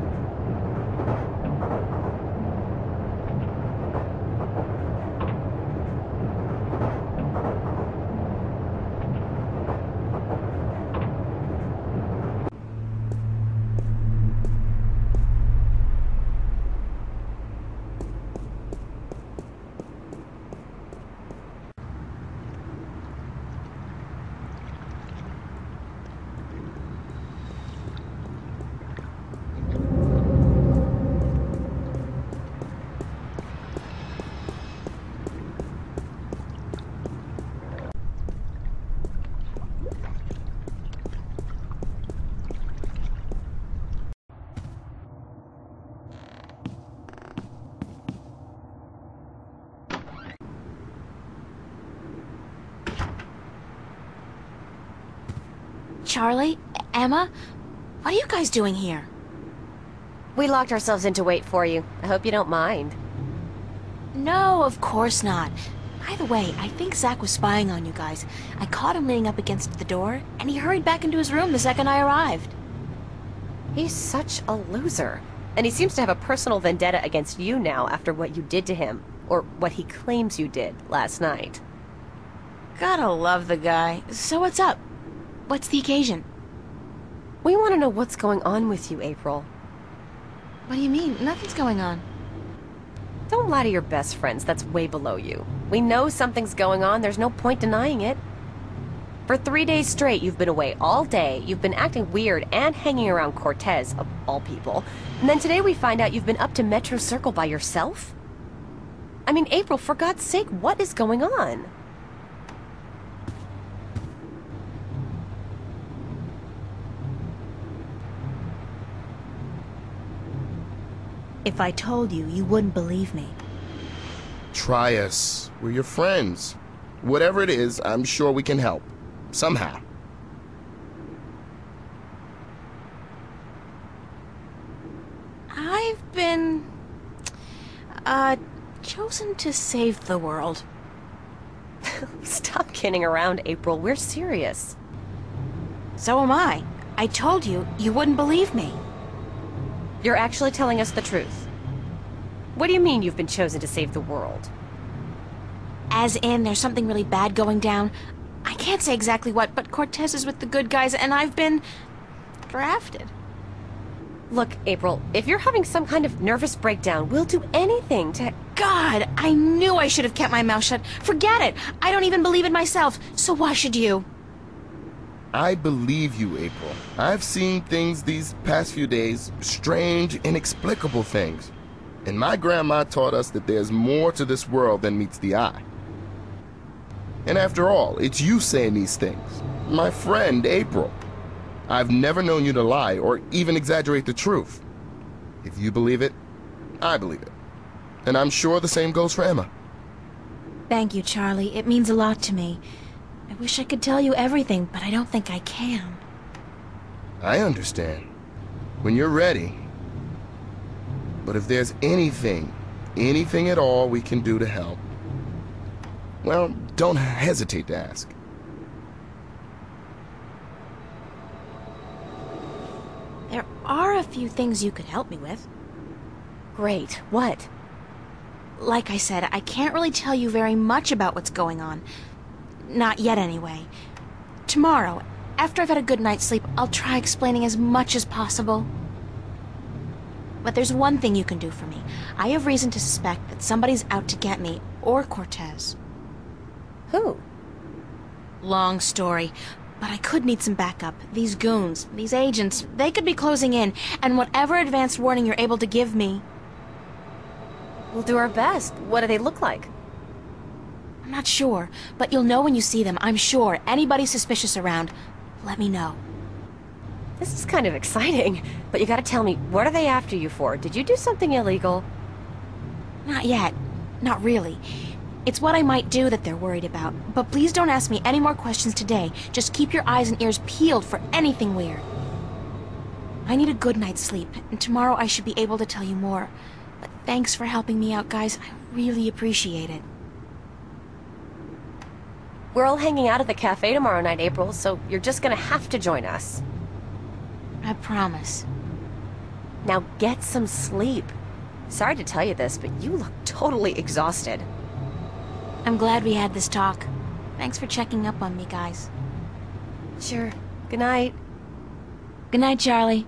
Charlie? Emma? What are you guys doing here? We locked ourselves in to wait for you. I hope you don't mind. No, of course not. By the way, I think Zach was spying on you guys. I caught him leaning up against the door, and he hurried back into his room the second I arrived. He's such a loser. And he seems to have a personal vendetta against you now after what you did to him. Or what he claims you did last night. Gotta love the guy. So what's up? What's the occasion? We want to know what's going on with you, April. What do you mean? Nothing's going on. Don't lie to your best friends. That's way below you. We know something's going on. There's no point denying it. For 3 days straight, you've been away all day. You've been acting weird and hanging around Cortez, of all people. And then today we find out you've been up to Metro Circle by yourself? I mean, April, for God's sake, what is going on? If I told you, you wouldn't believe me. Try us. We're your friends. Whatever it is, I'm sure we can help. Somehow. I've been... chosen to save the world. Stop kidding around, April. We're serious. So am I. I told you, you wouldn't believe me. You're actually telling us the truth. What do you mean you've been chosen to save the world? As in, there's something really bad going down. I can't say exactly what, but Cortez is with the good guys, and I've been... drafted. Look, April, if you're having some kind of nervous breakdown, we'll do anything to... God, I knew I should have kept my mouth shut. Forget it. I don't even believe it myself, so why should you? I believe you, April. I've seen things these past few days, strange, inexplicable things. And my grandma taught us that there's more to this world than meets the eye. And after all, it's you saying these things. My friend, April. I've never known you to lie or even exaggerate the truth. If you believe it, I believe it. And I'm sure the same goes for Emma. Thank you, Charlie. It means a lot to me. I wish I could tell you everything, but I don't think I can. I understand. When you're ready. But if there's anything at all we can do to help, well, don't hesitate to ask. There are a few things you could help me with. Great. What? Like I said, I can't really tell you very much about what's going on. Not yet, anyway. Tomorrow, after I've had a good night's sleep, I'll try explaining as much as possible. But there's one thing you can do for me. I have reason to suspect that somebody's out to get me, or Cortez. Who? Long story, but I could need some backup. These goons, these agents, they could be closing in, and whatever advanced warning you're able to give me... We'll do our best. What do they look like? I'm not sure, but you'll know when you see them, I'm sure. Anybody suspicious around, let me know. This is kind of exciting, but you gotta tell me, what are they after you for? Did you do something illegal? Not yet. Not really. It's what I might do that they're worried about. But please don't ask me any more questions today. Just keep your eyes and ears peeled for anything weird. I need a good night's sleep, and tomorrow I should be able to tell you more. But thanks for helping me out, guys. I really appreciate it. We're all hanging out at the cafe tomorrow night, April, so you're just gonna have to join us. I promise. Now get some sleep. Sorry to tell you this, but you look totally exhausted. I'm glad we had this talk. Thanks for checking up on me, guys. Sure. Good night. Good night, Charlie.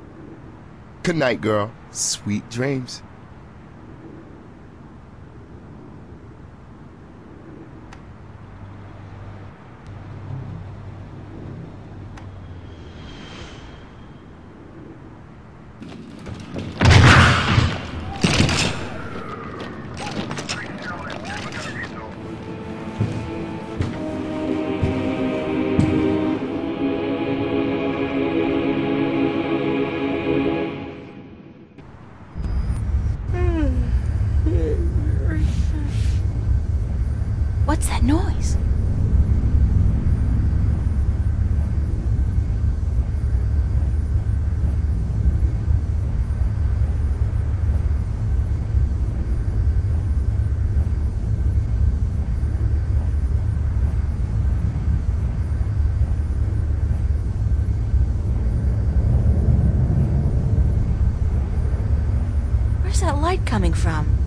Good night, girl. Sweet dreams. What's that noise? Where's that light coming from?